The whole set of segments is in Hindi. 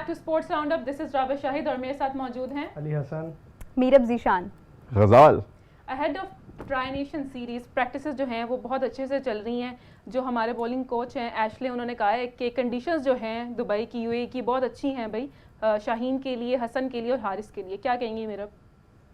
Back to sports round up. This is Rabia Shahid और मेरे साथ मौजूद हैं अली हसन, मीरब जीशान, गजाल। Ahead of tri nation series practices जो हैं वो बहुत अच्छे से चल रही हैं। जो हमारे बॉलिंग कोच हैं एशले, उन्होंने कहा है कि कंडीशंस जो हैं दुबई की, यूएई की बहुत अच्छी हैं भाई, शाहीन के लिए, हसन के लिए और हारिस के लिए। क्या कहेंगी मेरा?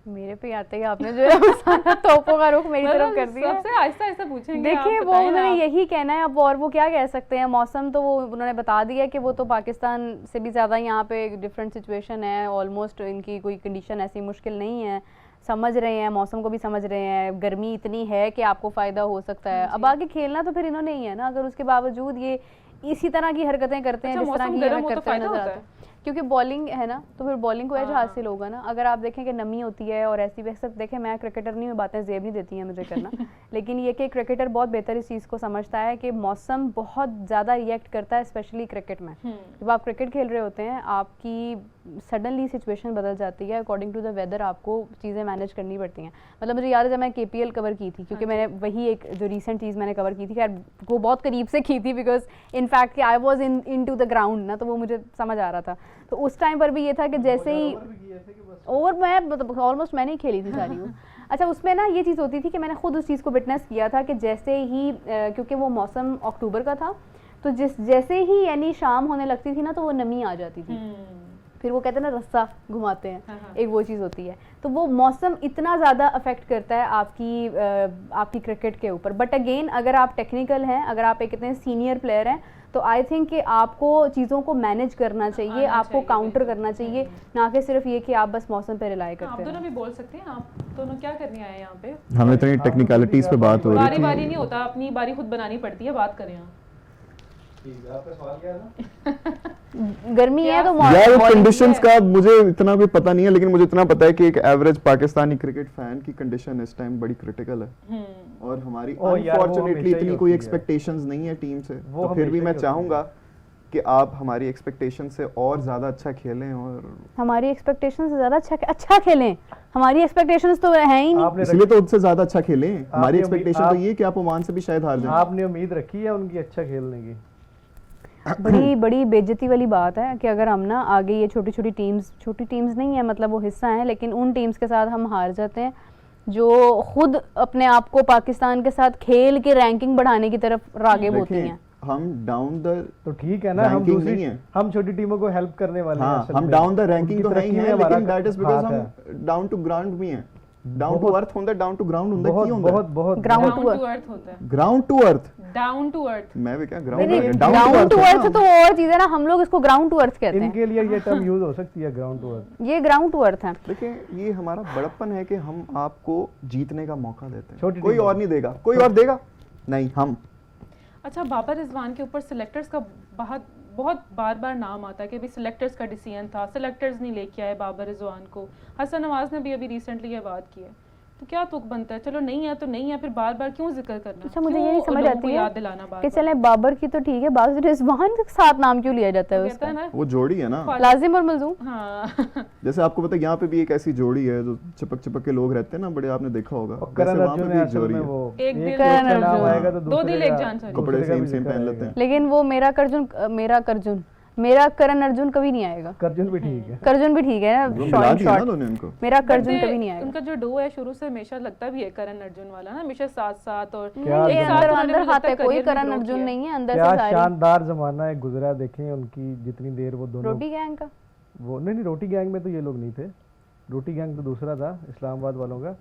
मेरे पे आते ही आपने जो है सारा तोपों का रुख मेरी तरफ कर दिया। सबसे आहिस्ता आहिस्ता पूछेंगे। देखिए वो उन्होंने यही कहना है अब, और वो क्या कह सकते हैं। मौसम तो वो उन्होंने बता दिया कि वो तो पाकिस्तान से भी ज़्यादा यहाँ पे डिफरेंट सिचुएशन है, ऑलमोस्ट इनकी कोई कंडीशन ऐसी मुश्किल नहीं है, समझ रहे हैं मौसम को भी समझ रहे हैं, गर्मी इतनी है कि आपको फ़ायदा हो सकता है। अब आगे खेलना तो फिर इन्होंने ही है ना, अगर उसके बावजूद ये इसी तरह की हरकतें करते हैं जिस तरह की करते हैं नजर आते हैं, क्योंकि बॉलिंग है ना तो फिर बॉलिंग को एज हासिल होगा ना। अगर आप देखें कि नमी होती है और ऐसी वैसे देखें, मैं क्रिकेटर नहीं हूँ, बातें जेब नहीं देती हैं मुझे करना लेकिन ये कि क्रिकेटर बहुत बेहतर इस चीज़ को समझता है कि मौसम बहुत ज़्यादा रिएक्ट करता है, स्पेशली क्रिकेट में। जब आप क्रिकेट खेल रहे होते हैं आपकी सडनली सिचुएशन बदल जाती है, अकॉर्डिंग टू द वेदर आपको चीज़ें मैनेज करनी पड़ती हैं। मतलब मुझे याद है जब मैं KPL कवर की थी, क्योंकि मैंने वही एक जो रिसेंट चीज़ मैंने कवर की थी, खैर वो बहुत करीब से की थी बिकॉज इनफैक्ट कि I was into the ground ना, तो वो मुझे समझ आ रहा था। तो उस टाइम पर भी ये था कि जैसे ही ओवर मैं ऑलमोस्ट मैंने ही खेली थी सारी वो अच्छा, उसमें ना ये चीज़ होती थी कि मैंने खुद उस चीज़ को विटनेस किया था कि जैसे ही क्योंकि वो मौसम अक्टूबर का था, तो जैसे ही यानी शाम होने लगती थी ना तो वो नमी आ जाती थी, फिर वो कहते हैं ना रस्सा घुमाते हैं, एक वो चीज़ होती है। तो वो मौसम इतना ज़्यादा अफेक्ट करता है आपकी क्रिकेट के ऊपर। बट अगेन अगर आप टेक्निकल हैं, अगर आप एक इतने सीनियर प्लेयर हैं, तो आई थिंक कि आपको चीज़ों को मैनेज करना चाहिए, आपको काउंटर करना चाहिए, ना कि सिर्फ ये कि आप बस मौसम पे रिलाई करते हैं। आप दोनों भी बोल सकते हैं, आप दोनों क्या करने आए हैं यहाँ पे? हमें तो टेक्निकलिटीज पे बात हो रही थी। बारी बारी नहीं होता, अपनी बारी खुद बनानी पड़ती है, बात करें आप। आपका सवाल क्या था? गर्मी है तो यार कंडीशंस का मुझे इतना भी पता नहीं है, लेकिन मुझे इतना पता है कि एक एवरेज पाकिस्तानी क्रिकेट फैन की कंडीशन इस टाइम बड़ी क्रिटिकल है और हमारी अनफॉर्चुनेटली इतनी कोई एक्सपेक्टेशंस नहीं है टीम से। तो फिर भी मैं चाहूंगा कि आप हमारी एक्सपेक्टेशन से और ज्यादा अच्छा खेलें, और हमारी एक्सपेक्टेशन से ज्यादा अच्छा खेलें। हमारी एक्सपेक्टेशंस तो है ही नहीं, इसलिए तो उनसे ज्यादा अच्छा खेलें। हमारी एक्सपेक्टेशन तो ये कि आप ओमान से भी शायद हार जाएं। आपने उम्मीद रखी है उनकी अच्छा खेलने की? बड़ी बेइज्जती वाली बात है कि अगर हम ना आगे ये छोटी टीम्स नहीं है, मतलब वो हिस्सा हैं, लेकिन उन टीम्स के साथ हम हार जाते हैं जो खुद अपने आप को पाकिस्तान के साथ खेल के रैंकिंग बढ़ाने की तरफ राग़िब होती हैं। हम डाउन द तो ठीक है ना, हम छोटी टीमों को हेल्प करने वाले हैं। हम डाउन द रैंकिंग तो नहीं है, लेकिन दैट इज बिकॉज़ हम डाउन टू ग्राउंड भी हैं। डाउन टू अर्थ होता है, डाउन टू ग्राउंड होता है, क्यों होता है? बहुत ग्राउंड टू अर्थ होता है। Ground to earth, down to earth. मैं भी क्या ग्राउंड टू अर्थ तो और चीज है ना, हम लोग इसको ग्राउंड टू अर्थ कहते हैं। इनके लिए ये टर्म यूज हो सकती है, ग्राउंड टू अर्थ। ये ग्राउंड टू अर्थ है। देखिए ये हमारा बड़प्पन है कि हम आपको जीतने का मौका देते हैं, कोई और नहीं देगा। कोई और देगा नहीं, हम। अच्छा, बाबर रिजवान के ऊपर सिलेक्टर्स का बहुत बार नाम आता है कि भाई सिलेक्टर्स का डिसीजन था, सिलेक्टर्स नहीं लेके आए बाबर रिजवान को। हसन नवाज ने भी अभी रिसेंटली ये बात की है, तो क्या तुक बनता है? चलो नहीं है तो नहीं है, फिर बार क्यों जिक्र करना? अच्छा, मुझे ये नहीं समझ आती है कि चले बाबर की तो ठीक है, बाबर रिजवान के साथ नाम क्यों लिया जाता है उसका? वो जोड़ी है ना, लाजिम और मलजूम। हाँ जैसे आपको पता है यहाँ पे भी एक ऐसी जोड़ी है जो चिपक के लोग रहते हैं ना, बड़े आपने देखा होगा। करण अर्जुन है असल में, वो एक दिल नाम आएगा तो दो दिल एक जान, कपड़े सेम पहन लेते हैं। लेकिन वो मेरा करण अर्जुन कभी नहीं आएगा। करजुन भी ठीक है, करजुन भी ठीक है ना, मेरा करजुन कभी नहीं आएगा। उनका जो डो है शुरू से हमेशा लगता भी है करण अर्जुन वाला ना, हमेशा साथ और अंदर हाथ है, कोई करण अर्जुन नहीं है अंदर से। क्या शानदार जमाना है गुजरा, देखें उनकी जितनी देर वो दोनों। रोटी गैंग का वो नहीं, रोटी गैंग में तो ये लोग नहीं थे, रोटी गैंग तो दूसरा था इस्लामाबाद वालों का।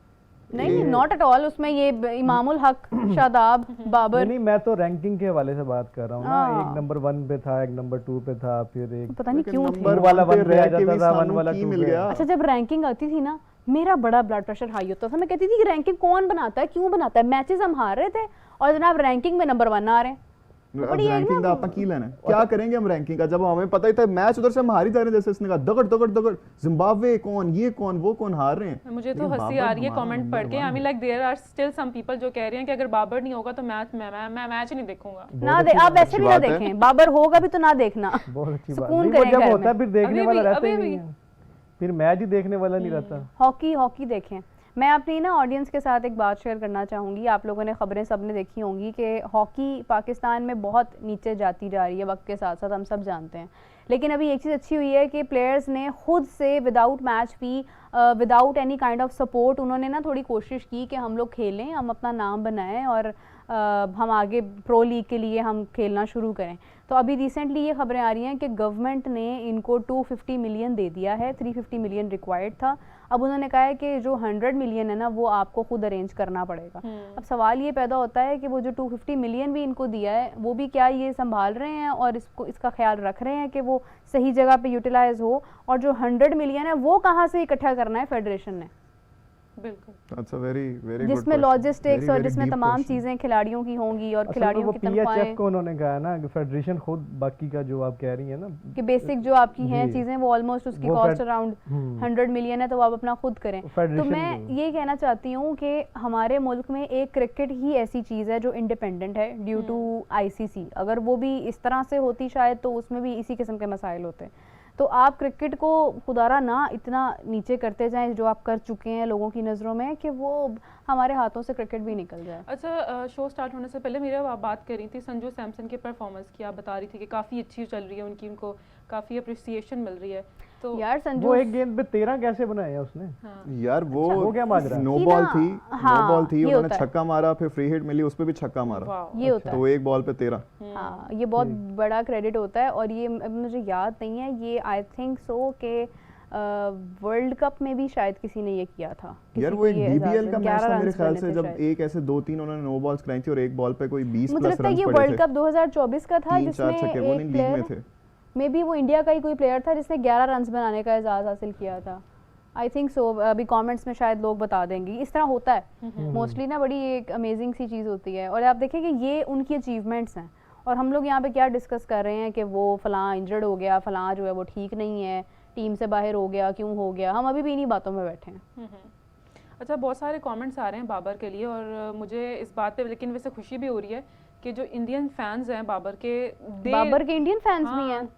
नहीं, नॉट एट ऑल। उसमें ये इमामुल हक, शादाब, बाबर। नहीं, मैं तो रैंकिंग के हवाले से बात कर रहा हूँ ना। एक नंबर 1 पे था, एक नंबर 2 पे था, फिर एक पता नहीं क्यों नंबर वाला 1 पे आ जाता था, 1 वाला 2 पे। अच्छा, जब रैंकिंग आती थी ना, मेरा बड़ा ब्लड प्रेशर हाई होता था। मैं कहती थी कि रैंकिंग कौन बनाता है, क्यों बनाता है? मैचेस हम हार रहे थे और जनाब रैंकिंग में नंबर 1 आ रहे हैं। रैंकिंग का आपका की लेना है, क्या करेंगे हम रैंकिंग का, जब हमें पता ही था मैच उधर से हम हार ही जा रहे हैं। जैसे इसने कहा दगड़ जिम्बाब्वे कौन, ये कौन, वो कौन हार रहे हैं। मुझे तो हंसी आ रही है कमेंट पढ़ के। I mean like there are still some people जो कह रहे हैं कि अगर बाबर नहीं होगा तो मैच नहीं देखूंगा ना। आप वैसे भी ना देखें, बाबर होगा भी तो ना देखना। बहुत अच्छी बात। सुकून जब होता है फिर देखने वाला रहता ही नहीं है, फिर मैच ही देखने वाला नहीं रहता। हॉकी देखें, मैं अपनी ना ऑडियंस के साथ एक बात शेयर करना चाहूँगी। आप लोगों ने खबरें सब ने देखी होंगी कि हॉकी पाकिस्तान में बहुत नीचे जाती जा रही है वक्त के साथ साथ, हम सब जानते हैं। लेकिन अभी एक चीज़ अच्छी हुई है कि प्लेयर्स ने खुद से without match fee, without any kind of support, उन्होंने ना थोड़ी कोशिश की कि हम लोग खेलें, हम अपना नाम बनाएं और हम आगे प्रो लीग के लिए हम खेलना शुरू करें। तो अभी रिसेंटली ये खबरें आ रही हैं कि गवर्नमेंट ने इनको 250 मिलियन दे दिया है, 350 मिलियन रिक्वायर्ड था। अब उन्होंने कहा है कि जो 100 मिलियन है ना वो आपको खुद अरेंज करना पड़ेगा। अब सवाल ये पैदा होता है कि वो जो 250 मिलियन भी इनको दिया है वो भी क्या ये संभाल रहे हैं और इसका ख्याल रख रहे हैं कि वो सही जगह पे यूटिलाइज हो, और जो 100 मिलियन है वो कहाँ से इकट्ठा करना है फेडरेशन ने। बिल्कुल, That's a very very good जिसमें question. लॉजिस्टिक्स Very, और very जिसमें deep तमाम question. चीज़ें खिलाड़ियों की होंगी और असल में खिलाड़ियों वो की पीएचएफ तनख्वाहें को उन्होंने कहा ना कि फेडरेशन खुद बाकी का जो आप कह रही हैं ना कि बेसिक जो आपकी हैं जी। चीज़ें वो ऑलमोस्ट उसकी वो कॉस्ट अराउंड 100 मिलियन है, तो आप अपना खुद करें। तो फेडरेशन मैं को। ये कहना चाहती हूँ कि हमारे मुल्क में एक क्रिकेट ही ऐसी चीज़ है जो इंडिपेंडेंट है ड्यू टू आईसीसी। अगर वो भी इस तरह से होती शायद तो उसमें भी इसी किस्म के मसाइल होते। तो आप क्रिकेट को खुदारा ना इतना नीचे करते जाएं जो आप कर चुके हैं लोगों की नज़रों में, कि वो हमारे हाथों से क्रिकेट भी निकल जाए। अच्छा, शो स्टार्ट होने से पहले मेरा आप बात कर रही थी संजू सैमसन के परफॉर्मेंस की, आप बता रही थी कि काफ़ी अच्छी चल रही है उनकी, उनको काफ़ी अप्रिसिएशन मिल रही है। तो यार संजू वो एक गेंद पे 13 कैसे बनाए हैं उसने? हाँ, यार वो क्या माजरा है? नो इसकी बॉल ना- थी, हाँ, नो बॉल थी, ये उन्होंने होता है। छक्का मारा, फिर फ्री हिट मिली, उस पे भी छक्का मारा, वाह, ये होता है। तो एक बॉल पे 13। हाँ, ये बहुत बड़ा क्रेडिट होता है। और ये अब मुझे याद नहीं है, ये आई थिंक सो के वर्ल्ड कप में भी शायद किसी ने ये किया था। यार किसी वो को एक ये बीबीएल इजाज़त का मैच 11 था मेरे रन्स ख्याल बने से, थे जब शायद। एक ऐसे 2-3 उन्होंने नो बॉल्स कराई थी और एक बॉल पे कोई 20 मुझे प्लस लगता है रन्स ये पड़े वर्ल्ड थे, कप 2024 का था 3-4 जिसमें छक्के, वो नहीं एक लीग में प्लेयर, थे। मे बी वो इंडिया का ही कोई प्लेयर था जिसने 11 रन्स बनाने का एजाज़ हासिल किया था। आई थिंक सो, अभी कमेंट्स में शायद लोग बता देंगे। इस तरह होता है मोस्टली ना, बड़ी एक अमेजिंग सी चीज़ होती है। और आप देखें कि ये उनकी अचीवमेंट्स हैं, और हम लोग यहाँ पे क्या डिस्कस कर रहे हैं कि वो फलां इंजर्ड हो गया, फलां जो है वो ठीक नहीं है, टीम से बाहर हो गया, क्यों हो गया। हम अभी भी इन्हीं बातों में बैठे हैं। अच्छा, बहुत सारे कमेंट्स आ रहे हैं बाबर के लिए, और मुझे इस बात पे लेकिन वैसे खुशी भी हो रही है कि जो इंडियन फैंस हैं बाबर के इंडियन फैंस भी हैं,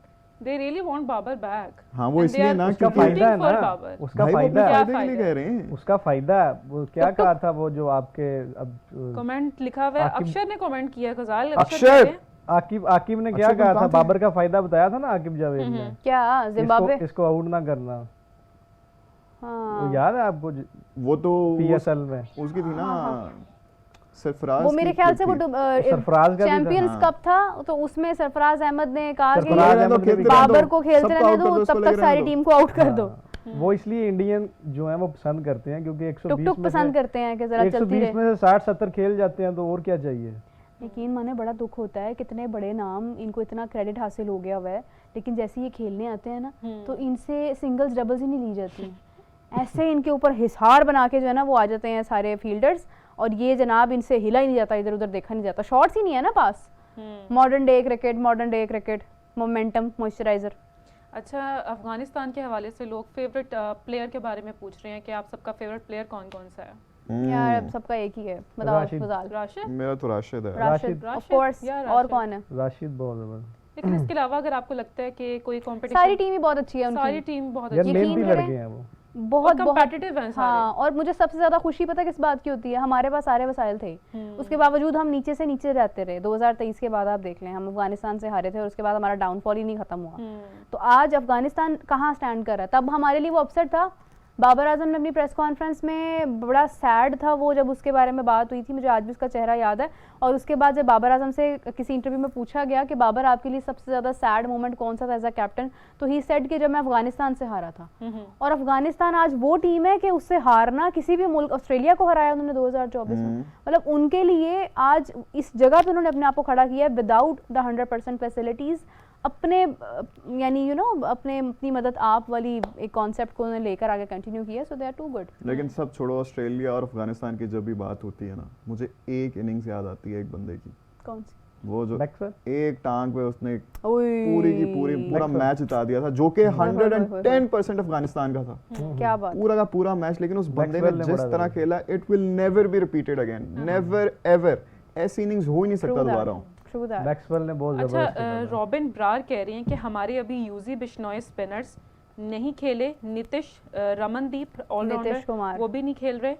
they really want Babar back. हाँ, वो इसलिए ना उसका क्योंकि फायदा है for ना, बाबर। उसका भाई वो फायदा अपने है, फायदे के लिए कह रहे हैं। उसका फायदा है। वो क्या कहा था वो जो आपके अब कमेंट लिखा हुआ है, आकिब- अक्षर ने कमेंट किया, गजाल अक्षर! आकिब ने क्या अच्छा, तुम कहा था? कहाँ थे? बाबर का फायदा बताया था ना आकिब जावेद ने, क्या जिम्बाब्वे। इसको आउट ना करना। हाँ, वो याद है आपको वो तो पीएसएल में उसकी थी ना सरफराज वो मेरे की ख्याल से वो सरफराज का भी था। चैंपियंस हाँ। कप था, तो उसमें सरफराज अहमद ने कहा कि सरफराज अहमद ने भी कहा। बाबर को खेलते रहने दो, तब तक सारी टीम को आउट कर दो। हाँ, वो इसलिए इंडियन जो है वो पसंद करते हैं क्योंकि 120 टुक टुक में पसंद से करते हैं कि जरा चलती 120 रहे। में से 60-70 खेल जाते हैं, तो और क्या चाहिए। यकीन माने बड़ा दुख होता है, कितने बड़े नाम, इनको इतना क्रेडिट हासिल हो गया हुआ है, लेकिन जैसे ये खेलने आते हैं ना तो इनसे सिंगल्स डबल्स ही नहीं ली जाती हैं। ऐसे इनके ऊपर हिसार बना के जो है ना वो आ जाते हैं सारे फील्डर्स, और ये जनाब इनसे हिला ही नहीं जाता, इधर उधर देखा नहीं जाता, शॉट्स ही नहीं है ना पास। Modern day cricket momentum moisturiser. अच्छा, अफगानिस्तान के हवाले से लोग फेवरेट प्लेयर के बारे में पूछ रहे हैं कि आप सबका फेवरेट प्लेयर कौन कौन सा है? यार सबका एक ही है, बताओ राशिद। फजाल। राशिद? मेरा तो राशिद है। Rashid of Rashid, course. या और राशिद। कौन है? राशिद बहुत जबरदस्त। लेकिन इसके अलावा अगर आपको लगता है कि कोई कंपटीशन, सारी टीम ही बहुत अच्छी है सारी उनकी, टीम बहुत यार अच्छी यकीन मेहनती करें। लड़के हैं वो। बहुत बहुत competitive हैं सारे। हाँ, और मुझे सबसे ज्यादा खुशी पता किस बात की होती है, हमारे पास सारे वसाइल थे, उसके बावजूद हम नीचे से नीचे रहते रहे। 2023 के बाद आप देख लें, हम अफगानिस्तान से हारे थे और उसके बाद हमारा डाउनफॉल ही नहीं खत्म हुआ। तो आज अफगानिस्तान कहाँ स्टैंड कर रहा है, तब हमारे लिए वो अपसेट था। बाबर आजम ने अपनी प्रेस कॉन्फ्रेंस में बड़ा सैड था वो, जब उसके बारे में बात हुई थी, मुझे आज भी उसका चेहरा याद है। और उसके बाद जब बाबर आजम से किसी इंटरव्यू में पूछा गया कि बाबर आपके लिए सबसे ज़्यादा सैड मोमेंट कौन सा था एज अ कैप्टन, तो ही सेड कि जब मैं अफगानिस्तान से हारा था। और अफगानिस्तान आज वो टीम है कि उससे हारना, किसी भी मुल्क, ऑस्ट्रेलिया को हराया उन्होंने 2024 में, मतलब उनके लिए आज इस जगह पे उन्होंने अपने आप को खड़ा किया है विदाउट द 100% फैसिलिटीज़। अपने यानी अपनी मदद आप वाली एक कॉन्सेप्ट को उन्होंने लेकर आगे कंटिन्यू किया, सो दे आर टू गुड। लेकिन सब छोड़ो, ऑस्ट्रेलिया और अफगानिस्तान की जब भी बात होती है ना, मुझे एक इनिंग्स याद आती है एक बंदे की, कौन सी? वो जो मैक्सवेल? एक टांग पे उसने ओए, पूरी की पूरी पूरा मैच जिता दिया था, जो कि 110% अफगानिस्तान का था, क्या बात। पूरा का पूरा मैच। लेकिन उस बंदे मैक्सवेल ने ने जिस बड़ा तरह दिया। खेला, it will never be repeated again, never ever. ऐसी इनिंग्स हो ही नहीं सकता दोबारा। True that. मैक्सवेल ने बहुत अच्छा, जबरदस्त खेला था। रॉबिन ब्रार कह रही हैं कि हमारे अभी यूजी बिश्नोई स्पिनर्स नहीं खेले। नीतीश रमनदीप ऑलराउंडर कुमार। वो भी नहीं खेल रहे,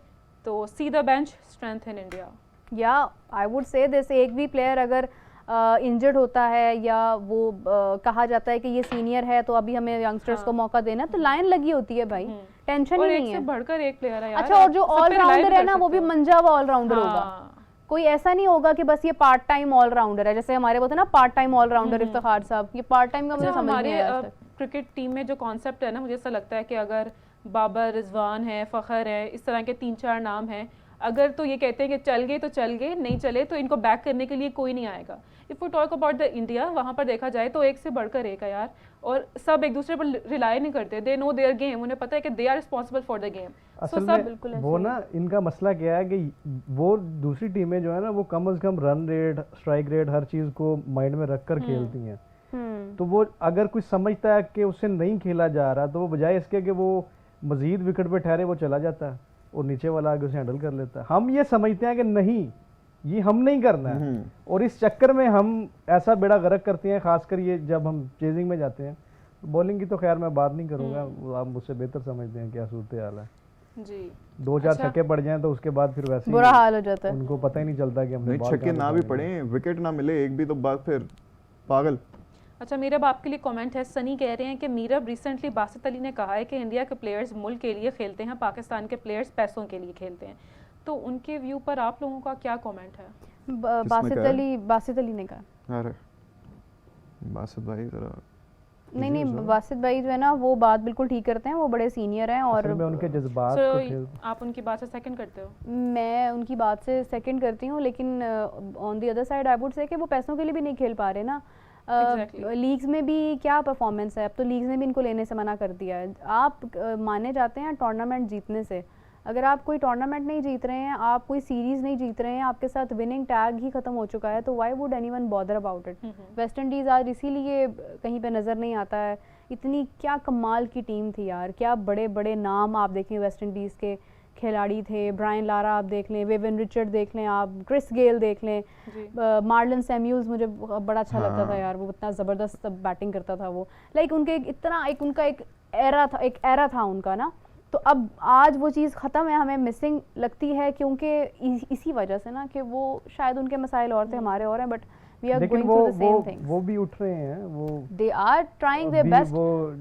तो see the bench strength in India. या आई वुड से दिस, एक भी प्लेयर अगर इंजर्ड होता है या वो कहा जाता है कि ये सीनियर है तो अभी हमें यंगस्टर्स को मौका देना, तो लाइन लगी होती है भाई, टेंशन ही नहीं है। एक से बढ़कर एक प्लेयर है यार। अच्छा, और जो ऑलराउंडर है ना वो भी मंजा हुआ ऑलराउंडर होगा, कोई ऐसा नहीं होगा कि बस ये पार्ट टाइम ऑलराउंडर है, जैसे हमारे बोलते हैं ना पार्ट टाइम ऑलराउंडर इफ्तिखार साहब, ये पार्ट टाइम का मुझे समझ नहीं आया आज तक। क्रिकेट टीम में जो कॉन्सेप्ट है ना, मुझे ऐसा लगता है कि अगर बाबर, रिजवान है, फ़खर है, इस तरह के 3-4 नाम हैं, अगर तो ये कहते हैं कि चल गए तो चल गए, नहीं चले तो इनको बैक करने के लिए कोई नहीं आएगा। If we talk about the India, वहाँ पर देखा जाए तो एक से बढ़कर एक है यार, और सब एक दूसरे पर रिलाई नहीं करते। दे नो देयर गेम, उन्हें पता है कि they are responsible for the game. असल में वो ना इनका मसला क्या है कि वो दूसरी टीमें जो है ना वो कम से कम रन रेट, स्ट्राइक रेट, हर चीज़ को माइंड में रख कर खेलती हैं। तो वो अगर कुछ समझता है कि उससे नहीं खेला जा रहा तो वो बजाय इसके कि वो मजीद विकेट पे ठहरे वो चला जाता है और नीचे वाला आगे उसे हैंडल कर लेता है। हम ये समझते हैं कि नहीं, ये हम नहीं करना है, और इस चक्कर में हम ऐसा बेड़ा गर्क करते हैं, खासकर ये जब हम चेजिंग में जाते हैं। बॉलिंग की तो खैर मैं बात नहीं करूंगा, आप मुझसे बेहतर समझते हैं क्या सूरत हाल है जी। 2-4 छक्के पड़ जाएं तो उसके बाद फिर वैसे बुरा हाल हो जाता है, उनको पता ही नहीं चलता कि हमने छक्के ना भी पड़े, विकेट ना मिले एक भी, तो बात फिर पागल। अच्छा, मीरब आपके लिए कमेंट है। सनी कह रहे हैं कि मीरब रिसेंटली बासित अली ने कहा है कि इंडिया के प्लेयर्स मुल्क के लिए खेलते हैं, पाकिस्तान के प्लेयर्स पैसों के लिए खेलते हैं, तो उनके व्यू पर आप लोगों का क्या कमेंट है? बासित अली ने कहा। अरे बासित भाई जरा नहीं, बासित भाई जो है ना वो बात बिल्कुल ठीक करते हैं, वो बड़े सीनियर हैं और मैं उनके जज्बात को आप उनकी बात से सेकंड करते हो? मैं उनकी बात से सेकंड करती हूँ, लेकिन on the other side I would say कि वो पैसों के लिए भी नहीं खेल पा रहे ना। लीग्स में भी क्या परफॉर्मेंस है, अब तो लीग्स ने भी इनको लेने से मना कर दिया है। आप माने जाते हैं टूर्नामेंट जीतने से, अगर आप कोई टूर्नामेंट नहीं जीत रहे हैं, आप कोई सीरीज़ नहीं जीत रहे हैं, आपके साथ विनिंग टैग ही ख़त्म हो चुका है, तो why would anyone bother about it? West Indies आज इसीलिए कहीं पे नज़र नहीं आता है। इतनी क्या कमाल की टीम थी यार, क्या बड़े बड़े नाम आप देखें वेस्ट इंडीज़ के खिलाड़ी थे। ब्रायन लारा आप देख लें, विवियन रिचर्ड देख लें, आप क्रिस गेल देख लें, मार्लन सैम्यूल्स मुझे बड़ा अच्छा लगता था यार, वो इतना ज़बरदस्त बैटिंग करता था वो। लाइक उनके इतना उनका एक एरा था उनका ना, तो अब आज वो चीज़ ख़त्म है, हमें मिसिंग लगती है, क्योंकि इसी वजह से ना कि वो शायद उनके मसाइल और थे, हमारे और हैं, but we are going through the same things. वो भी उठ रहे हैं, वो they are trying their best.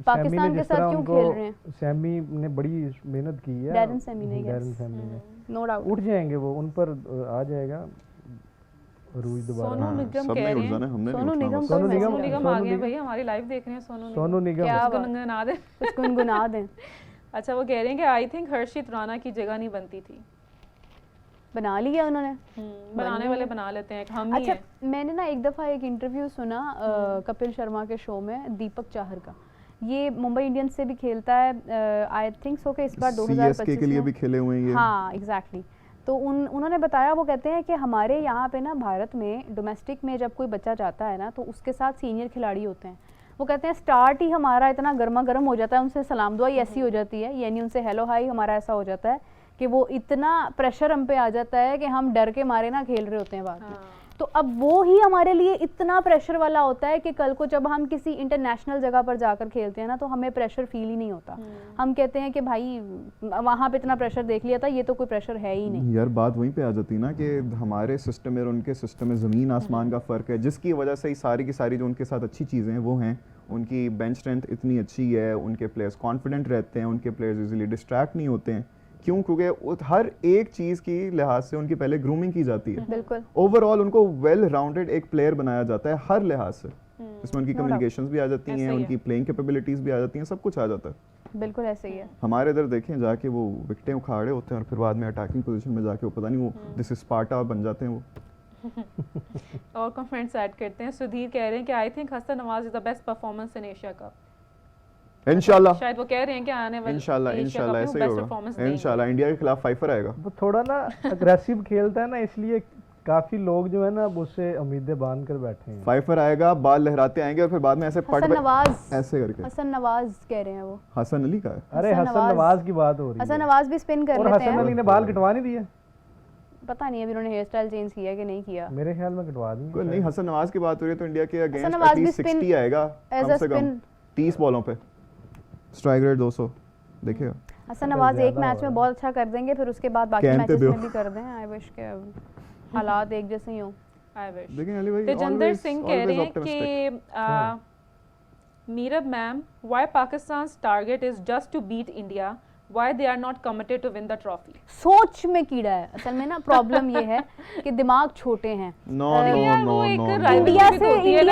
Pakistan के साथ क्यों खेल रहे हैं? सैमी ने बड़ी मेहनत की है, डैरन सैमी ने नो डाउट उठ जाएंगे, वो उन पर आ जाएगा रूज दोबारा। सोनू निगम कह रहे हैं, सोनू निगम आ गए भाई, हमारी लाइव देख रहे हैं सोनू निगम, क्या गुनगुना दें, उसको गुनगुना दें। अच्छा, वो कह रहे हैं कि आई थिंक हर्षित राणा की जगह नहीं बनती थी। बना लिया उन्होंने, बनाने वाले बना लेते हैं, हम अच्छा मैंने ना एक दफ़ा एक इंटरव्यू सुना कपिल शर्मा के शो में, दीपक चाहर का, ये मुंबई इंडियंस से भी खेलता है, आई थिंक सो कि इस बार 2025 के लिए भी खेले हुए हैं ये। हाँ एग्जैक्टली। तो उन्होंने बताया, वो कहते हैं कि हमारे यहाँ पे ना भारत में डोमेस्टिक में जब कोई बच्चा जाता है ना तो उसके साथ सीनियर खिलाड़ी होते हैं। वो कहते हैं स्टार्ट ही हमारा इतना गर्मा गर्म हो जाता है, उनसे सलाम दुआ ऐसी हो जाती है, यानी उनसे हेलो हाई हमारा ऐसा हो जाता है कि वो इतना प्रेशर हम पे आ जाता है कि हम डर के मारे ना खेल रहे होते हैं बाद में। तो अब वो ही हमारे लिए इतना प्रेशर वाला होता है कि कल को जब हम किसी इंटरनेशनल जगह पर जाकर खेलते हैं ना तो हमें प्रेशर फील ही नहीं होता। हम कहते हैं कि भाई वहाँ पे इतना प्रेशर देख लिया था, ये तो कोई प्रेशर है ही नहीं। यार बात वहीं पे आ जाती है ना कि हमारे सिस्टम में और उनके सिस्टम में ज़मीन आसमान का फ़र्क है, जिसकी वजह से सारी की सारी जो उनके साथ अच्छी चीज़ें हैं वो हैं। उनकी बेंच स्ट्रेंथ इतनी अच्छी है, उनके प्लेयर्स कॉन्फिडेंट रहते हैं, उनके प्लेयर्स इजीली डिस्ट्रैक्ट नहीं होते हैं। क्यों? क्योंकि हर एक चीज़ की लिहाज से उनकी पहले ग्रूमिंग की जाती है। बिल्कुल। ओवरऑल उनको वेल राउंडेड एक प्लेयर बनाया जाता है हर लिहाज से, इसमें उनकी कम्युनिकेशंस भी आ जाती हैं, उनकी प्लेइंग कैपेबिलिटीज भी आ जाती हैं, सब कुछ आ जाता है। बिल्कुल ऐसे ही है। हमारे इधर देखें जाके वो विकेटें उखाड़े होते हैं और फिर बाद में अटैकिंग पोजीशन में जाके वो पता नहीं वो दिस इज स्पार्टा बन जाते हैं वो। और कमेंट्स ऐड करते हैं। सुधीर कह रहे हैं कि I think Hasan Nawaz is the best performance in Asia cup. इंशाल्लाह, शायद वो कह रहे हैं कि आने वाले इंशाल्लाह ऐसे ही होगा। इंशाल्लाह इंडिया के खिलाफ फाइफर आएगा। वो थोड़ा ना अग्रेसिव खेलता है ना, इसलिए काफी लोग जो है ना उससे उम्मीदें बांध कर बैठे हैं। फाइफर आएगा, बाल लहराते आएंगे और फिर बाद में ऐसे पट ऐसे करके। हसन नवाज कह रहे हैं वो, हसन अली का है। अरे हसन नवाज की बात हो रही है। हसन नवाज भी स्पिन कर लेते हैं। हसन अली ने बाल कटवा नहीं दिए, पता नहीं अभी उन्होंने हेयर स्टाइल चेंज किया कि नहीं किया, मेरे ख्याल में कटवा दी। कोई नहीं, हसन नवाज की बात हो रही है तो इंडिया के अगेंस्ट एटलीस्ट 60 आएगा कम से कम 30 बॉलों पे। स्ट्राइक रेट 200 देखिएगा। हसन नवाज एक मैच में बहुत अच्छा कर देंगे, फिर उसके बाद बाकी मैचेस में भी कर दें। आई विश के हालात एक जैसे ही हो। I wish. लेकिन अली भाई तेजिंदर सिंह कह रहे हैं कि Mirab ma'am, why Pakistan's target is just to beat India, why they are not committed to win the trophy. सोच में कीड़ा है असल में ना, प्रॉब्लम ये है कि दिमाग छोटे हैं। नो नो नो इंडिया से ये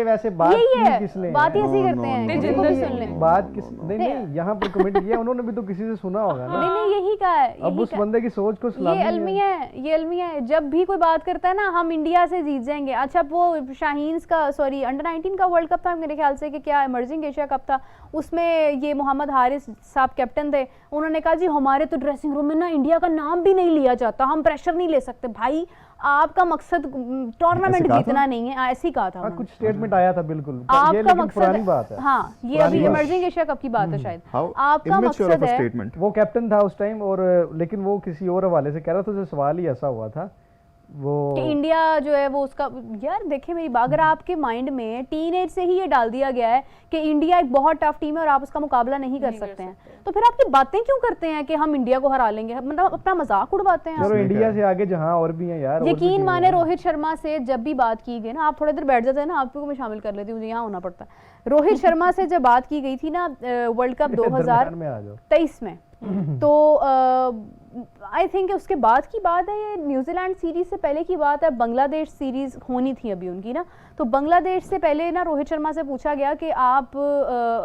वैसे बात किसने, बात ही ऐसी करते हैं, तेजिंदर सुन ले बात किस नहीं यहाँ पर कमेंट किया उन्होंने भी तो किसी से सुना होगा ना। नहीं यही कहा है। अब उस बंदे की सोच को ये अलमिया है। जब भी कोई बात करता है ना हम इंडिया से जीत जाएंगे। अच्छा वो शाहीन्स का सॉरी अंडर 19 का वर्ल्ड कप था मेरे ख्याल से, कि क्या इमर्जिंग एशिया कप था, उसमें ये मोहम्मद हारिस साहब कैप्टन थे। उन्होंने कहा जी हमारे तो ड्रेसिंग रूम में ना इंडिया का नाम भी नहीं लिया जाता, हम प्रेशर नहीं ले सकते। भाई आपका मकसद टूर्नामेंट जीतना नहीं है, ऐसे ही कहा था। कुछ स्टेटमेंट आया था बिल्कुल, आपका मकसद पुरानी बात है। हाँ ये अभी इमर्जिंग एशिया कप की बात है शायद। आपका मकसद है, वो कैप्टन था उस टाइम, और लेकिन वो किसी और हवाले से कह रहा था, तो सवाल ही ऐसा हुआ था वो कि इंडिया जो है वो उसका, यार देखिए मेरी बात, अगर आपके माइंड में टीनेज से ही ये डाल दिया गया है कि इंडिया एक बहुत टफ टीम है और आप उसका मुकाबला नहीं कर सकते हैं, तो फिर आपकी बातें क्यों करते हैं कि हम इंडिया को हरा लेंगे, मतलब अपना मजाक उड़वाते हैं। चलो इंडिया से आगे जहां और भी हैं यार, यकीन माने रोहित शर्मा से जब भी बात की गई ना, आप थोड़ी देर बैठ जाते हैं ना, आपको मैं शामिल कर लेती हूँ, मुझे यहाँ होना पड़ता है। रोहित शर्मा से जब बात की गई थी ना वर्ल्ड कप 2023 में, तो आई थिंक उसके बाद की बात है, ये न्यूजीलैंड सीरीज से पहले की बात है, बांग्लादेश सीरीज होनी थी अभी उनकी ना, तो बांग्लादेश से पहले ना रोहित शर्मा से पूछा गया कि आप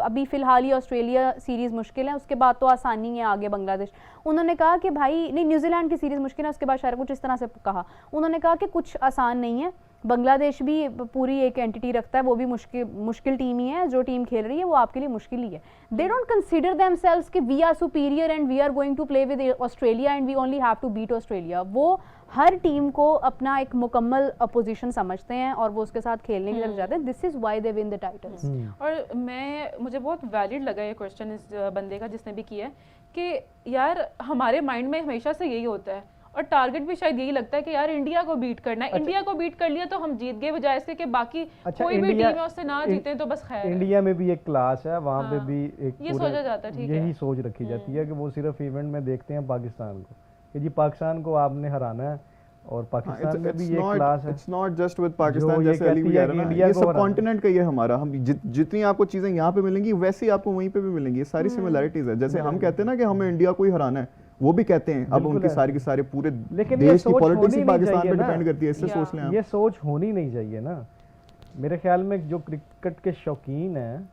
अभी फिलहाल ही ऑस्ट्रेलिया सीरीज मुश्किल है, उसके बाद तो आसानी है आगे बांग्लादेश। उन्होंने कहा कि भाई नहीं, न्यूजीलैंड की सीरीज मुश्किल है, उसके बाद शायद कुछ इस तरह से कहा। उन्होंने कहा कि कुछ आसान नहीं है, बांग्लादेश भी पूरी एक एंटिटी रखता है, वो भी मुश्किल टीम ही है, जो टीम खेल रही है वो आपके लिए मुश्किल ही है। दे डोंट कंसीडर देमसेल्व्स कि we are superior and we are going to play with Australia and we only have to beat Australia. वो हर टीम को अपना एक मुकम्मल अपोजिशन समझते हैं और वो उसके साथ खेलने की तरफ जाते हैं। This is why they win the titles. और मुझे बहुत वैलिड लगा ये क्वेश्चन इस बंदे का जिसने भी किया है कि यार हमारे माइंड में हमेशा से यही होता है और टारगेट भी शायद यही लगता है कि यार इंडिया को बीट करना है। इंडिया को बीट कर लिया तो हम जीत गए, बजाय इसके कि बाकी कोई भी टीम है उससे ना जीते तो बस खैर। इंडिया में भी एक क्लास है, वहाँ पे भी एक ये सोचा जाता है, ठीक है, यही सोच रखी जाती है कि वो सिर्फ इवेंट में देखते हैं पाकिस्तान को कि जी पाकिस्तान को आपने हराना है, और पाकिस्तान में भी ये क्लास है। It's not just with Pakistan, जैसे अली कह रहा है, ये सब कॉन्टिनेंट का ये हमारा, हम जितनी आपको चीजें यहाँ पे मिलेंगी वैसे ही आपको वहीं पे भी मिलेंगी। ये सारी सिमिलैरिटीज है। जैसे हम कहते हैं ना कि हमें इंडिया को ही हराना है, वो भी कहते हैं। अब उनकी सारी की सारे पूरे देश की पॉलिटिक्स ही पाकिस्तान पे डिपेंड करती है। इससे सोच लें आप, ये सोच होनी नहीं चाहिए ना। मेरे ख्याल में जो क्रिकेट के शौकीन हैं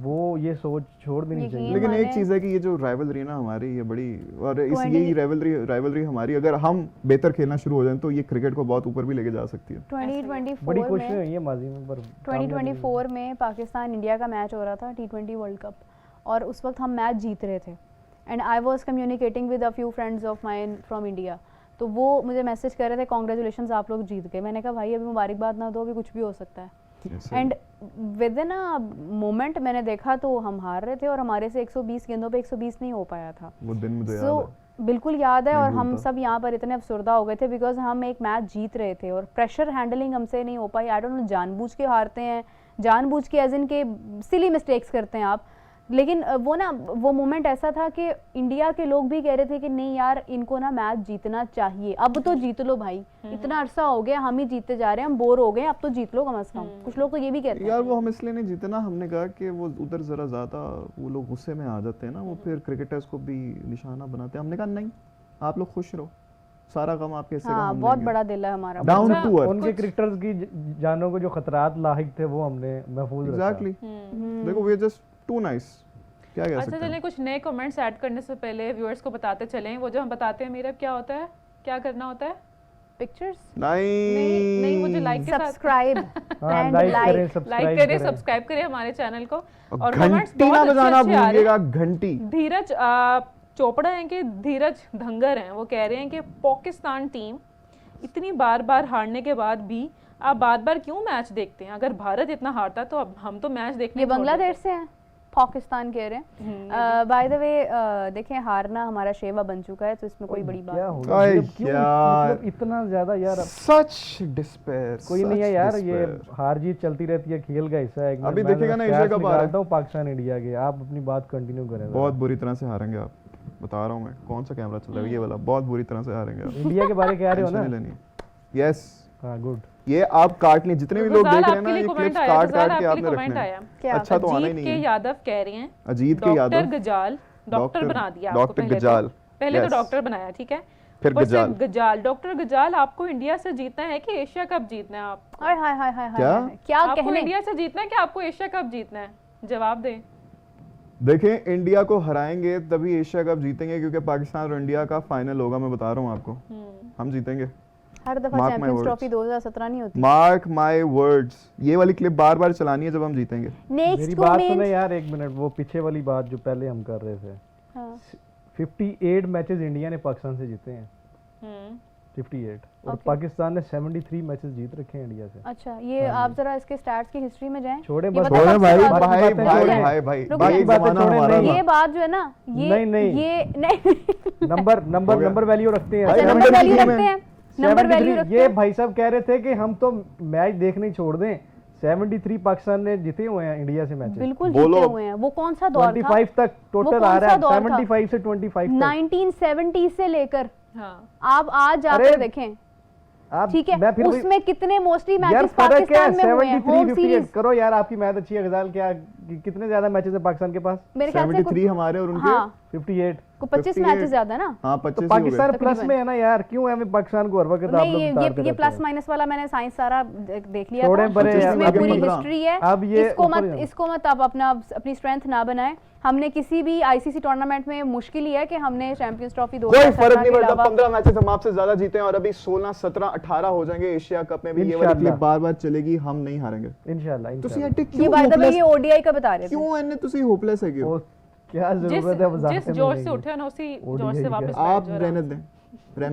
वो ये सोच छोड़ देनी चाहिए। लेकिन एक चीज है कि ये जो राइवलरी है ना हमारी, ये बड़ी, और इस यही राइवलरी हमारी अगर हम बेहतर खेलना शुरू हो जाए तो ये क्रिकेट को बहुत ऊपर भी लेके जा सकती है। 2024 बड़ी कोशिशें हुई है माजी में, पर 2024 में पाकिस्तान इंडिया का मैच हो रहा था T20 वर्ल्ड कप, और उस वक्त हम मैच जीत रहे थे and I was communicating with a few friends of mine from India. तो वो मुझे मैसेज कर रहे थे कांग्रेचुलेशंस आप लोग जीत गए। मैंने कहा भाई अभी मुबारकबाद ना दो, अभी कुछ भी हो सकता है। And with in a moment मैंने देखा तो हम हार रहे थे और हमारे से 120 गेंदों पे 120 नहीं हो पाया था। वो दिन मुझे याद है, बिल्कुल याद है। और हम सब यहाँ पर इतने अफसरदा हो गए थे बिकॉज हम एक मैच जीत रहे थे और प्रेशर हैंडलिंग हमसे नहीं हो पाई। आई डोंट नो, जानबूझ के हारते हैं, जानबूझ के एज इन के सिली मिस्टेक्स करते हैं आप। लेकिन वो ना वो मोमेंट ऐसा था कि इंडिया के लोग भी कह रहे थे कि नहीं यार इनको ना मैच जीतना चाहिए, अब तो जीत लो भाई, इतना अरसा हो गया हम ही जीतते जा रहे हैं, हम बोर हो गए, अब तो जीत लो कम से कम। कुछ लोग तो ये भी कहते हैं यार वो हम इसलिए नहीं जीते ना, हमने कहा कि वो उधर जरा ज्यादा वो लोग गुस्से में आ जाते हैं ना, वो फिर क्रिकेटर्स को भी निशाना बनाते हैं। हमने कहा नहीं, आप लोग खुश रहो, सारा काम आपके हिस्से का हम बहुत बड़ा दिल है हमारा। Down to earth. उनके क्रिकेटर्स की जानों को जो खतरात लाहिक थे वो हमने महफूज रखा। एग्जैक्टली, देखो we are just too nice. क्या कह सकते हैं। अच्छा चलें, कुछ नए कमेंट्स ऐड करने से पहले व्यूअर्स को बताते चलें, वो जो हम बताते हैं मेरा क्या होता है, क्या करना होता है, पिक्चर्स नहीं मुझे लाइक के साथ सब्सक्राइब एंड लाइक करें, सब्सक्राइब करें हमारे चैनल को, और घंटी ना बजाना भूलिएगा, घंटी। धीरज चोपड़ा हैं कि धीरज धंगर हैं, वो कह रहे हैं कि पाकिस्तान टीम इतनी बार बार हारने के बाद भी आप बार बार क्यों मैच देखते हैं? अगर भारत इतना हारता तो अब हम तो मैच देखने। ये बांग्लादेश से हैं, पाकिस्तान कह रहे हैं। बाय द वे देखें हारना हमारा शेवा बन चुका है, तो इसमें कोई बड़ी बात नहीं। मतलब इतना ज्यादा यार सच डिस्पेयर कोई नहीं है यार, ये हार जीत चलती रहती है, खेल का हिस्सा है। अभी देखेगा ना एशिया कप आ रहा है, पाकिस्तान इंडिया के, आप अपनी बात कंटिन्यू करें। बहुत बुरी तरह से हारेंगे आप, बता रहा हूँ मैं। कौन सा कैमरा चल रहा है? ये वाला। बहुत बुरी तरह से हारेंगे आप। इंडिया के बारे कह रहे हो ना? यस हाँ गुड। ये आप काट नहीं, जितने भी लोग देख रहे हैं ना, ये क्लिप्स काट काट के आपने रखने हैं। अच्छा तो आना ही नहीं है। अजीत के यादव कह रहे हैं, अजीत के यादव, डॉक्टर गजाल, डॉक्टर बना दिया डॉक्टर गजाल, पहले तो डॉक्टर बनाया, ठीक है, फिर गजाल। गजाल, डॉक्टर गजाल, आपको इंडिया से जीतना है कि एशिया कप जीतना है? आप हाय हाय हाय हाय क्या आपको इंडिया से जीतना है कि आपको एशिया कप जीतना है? जवाब दें। देखें, इंडिया को हराएंगे तभी एशिया कप जीतेंगे, क्योंकि पाकिस्तान और इंडिया का फाइनल होगा। मैं बता रहा हूँ आपको, हम जीतेंगे। हर दफा चैंपियंस ट्रॉफी 2017 नहीं होती। Mark my words. ये वाली क्लिप बार बार चलानी है जब हम जीतेंगे। मेरी बात सुने यार एक मिनट, वो पीछे वाली बात जो पहले हम कर रहे थे। हाँ। 58 मैचेस इंडिया ने पाकिस्तान से जीते हैं। 58 और पाकिस्तान ने 73 मैचेस जीत रखे हैं इंडिया से। अच्छा, ये आप जरा इसके स्टैट्स की हिस्ट्री में जाएं। छोड़े भाई बाकी बातें छोड़े। ये बात जो है ना, ये नहीं ये नहीं नंबर वैल्यू रखते हैं। नंबर वैल्यू रखते हैं, नंबर वैल्यू रखते हैं। ये भाई साहब कह रहे थे कि हम तो मैच देखने छोड़ दें। 73 पाकिस्तान ने जीते हुए हैं इंडिया से मैच। बिल्कुल जीते हुए हैं। वो कौन सा दौर था? 25 तक टोटल आ रहा है, 75 से 25 तक, 1970 से लेकर। हाँ। आप आज जाकर देखें, ठीक है, उसमें कितने मोस्टली मैचेस पाकिस्तान में हुए हैं? होम सीरीज करो यार, आपकी मैच अच्छी है गजाल। क्या कितने ज्यादा मैचेस है पाकिस्तान के पास? मेरे ख्याल से 73 हमारे और उनके 58 को 25 मैचेस ज्यादा ना। हाँ, 25 तो पाकिस्तान प्लस में है ना यार, क्यों है पाकिस्तान को हर वक्त आप लोग ये प्लस माइनस वाला मैंने साइंस सारा देख लिया था, इसमें पूरी हिस्ट्री है। अब ये इसको मत आप अपनी स्ट्रेंथ ना बनाएं। हमने किसी भी आईसीसी टूर्नामेंट में मुश्किल ही है कि हमने चैंपियंस ट्रॉफी 2017 कोई फर्क नहीं पड़ता। 15 मैचेस हम आपसे ज्यादा जीते हैं और अभी 16, 17, 18 हो जाएंगे एशिया कप में भी। ये वाली क्लिप बार-बार चलेगी, हम नहीं हारेंगे इंशाल्लाह। ये बात है, ये ओडीआई का बता रहे थे। क्यों एने ਤੁਸੀਂ होपलेस है? क्यों? क्या जरूरत है वजाहत जिस जोश से उठे ना उसी जोश से वापस आप रहने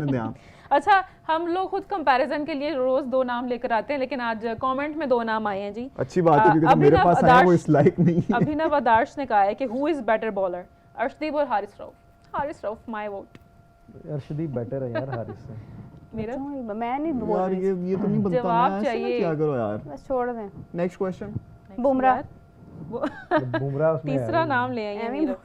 दें आप। अच्छा, हम लोग खुद कंपैरिजन के लिए रोज 2 नाम लेकर आते हैं, लेकिन आज कमेंट में 2 नाम आए हैं जी। अच्छी बात है, क्योंकि मेरे पास आया वो इस लाइक नहीं है। अभिनव आदर्श ने कहा है कि who is better bowler, Arshdeep और Haris Rauf? Haris Rauf, my vote. Arshdeep better है यार हारिस से। मेरा मैं नहीं बोल रही यार, ये तो नहीं बनता। जवाब चाहिए, क्या करो यार, बस छोड़ दें। Next question. बुमराह। बुमराह उसमें तीसरा नाम ले आए हैं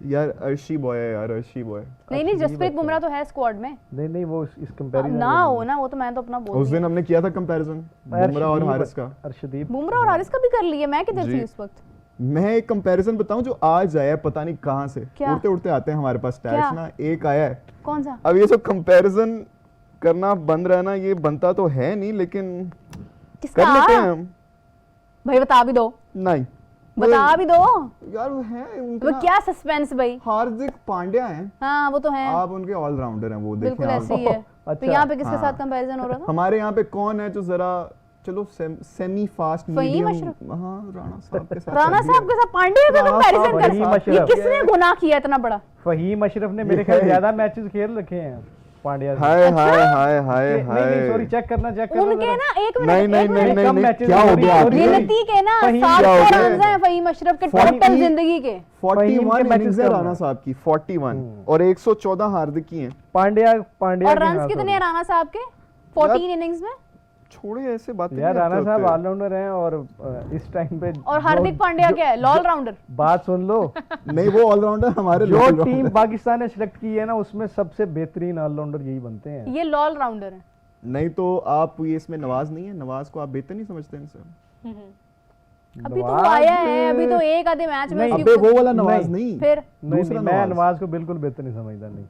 यार। अर्शी बॉय है यार, अर्शी बॉय। नहीं, जसप्रीत बुमराह तो है स्क्वाड में। नहीं, वो इस कंपैरिजन ना हो ना, वो तो मैं तो अपना बोल। उस दिन हमने किया था कंपैरिजन बुमराह और हारिस का। अर्शदीप, बुमराह और हारिस का भी कर लिए। मैं किधर थी उस वक्त? मैं एक कंपैरिजन बताऊं जो आज आया, पता नहीं कहां से, उड़ते उड़ते आते हैं हमारे पास स्टैट्स ना। एक आया है। कौन सा? अब ये जो कंपैरिजन करना बंद रहा ना, ये बनता तो है नहीं, लेकिन कर लेते हैं हम। भाई बता भी दो। नहीं, बता भी दो यार। वो है वो क्या सस्पेंस भाई? हार्दिक पांड्या हैं। हाँ, वो तो हैं। आप उनके ऑलराउंडर हैं, वो देखें। बिल्कुल ऐसे ही है। तो यहाँ पे किसके साथ कंपैरिजन हो रहा था? हमारे यहाँ पे कौन है जो जरा चलो सेमी फास्ट मीडियम? हाँ, राणा साहब के साथ। राणा साहब के साथ पांड्या का कंपैरिजन कर? ये किसने गुनाह किया इतना बड़ा? फहीम अशरफ ने मेरे ख्याल ज्यादा मैचेस खेल रखे हैं पांड्या से। हाय हाय हाय हाय हाय। नहीं, सॉरी, चेक करना उनके ना। एक मिनट, नहीं, क्या हो गया? गिनती के ना 700 रन हैं फहीम अशरफ के टोटल जिंदगी के। 41 इनिंग्स है राणा साहब की, 41, और 114 हार्दिक की हैं। पांड्या और रन्स कितने हैं राणा साहब के 14 इनिंग्स में? छोड़े ऐसे बातें यार, राणा साहब ऑलराउंडर हैं और इस टाइम पे। और हार्दिक पांड्या क्या है? ऑलराउंडर। बात सुन लो। नहीं, वो ऑलराउंडर हमारे जो टीम पाकिस्तान ने सिलेक्ट की है ना, उसमें सबसे बेहतरीन ऑलराउंडर यही बनते हैं। ये ऑलराउंडर है। नहीं तो आप ये इसमें नवाज नहीं है? नवाज को आप बेहतर नहीं समझते इनसे? अभी तो वो आया है, अभी तो एक आधे मैच में। अबे वो वाला नवाज नहीं, फिर दूसरा। मैं नवाज को बिल्कुल बेहतर नहीं समझता। नहीं,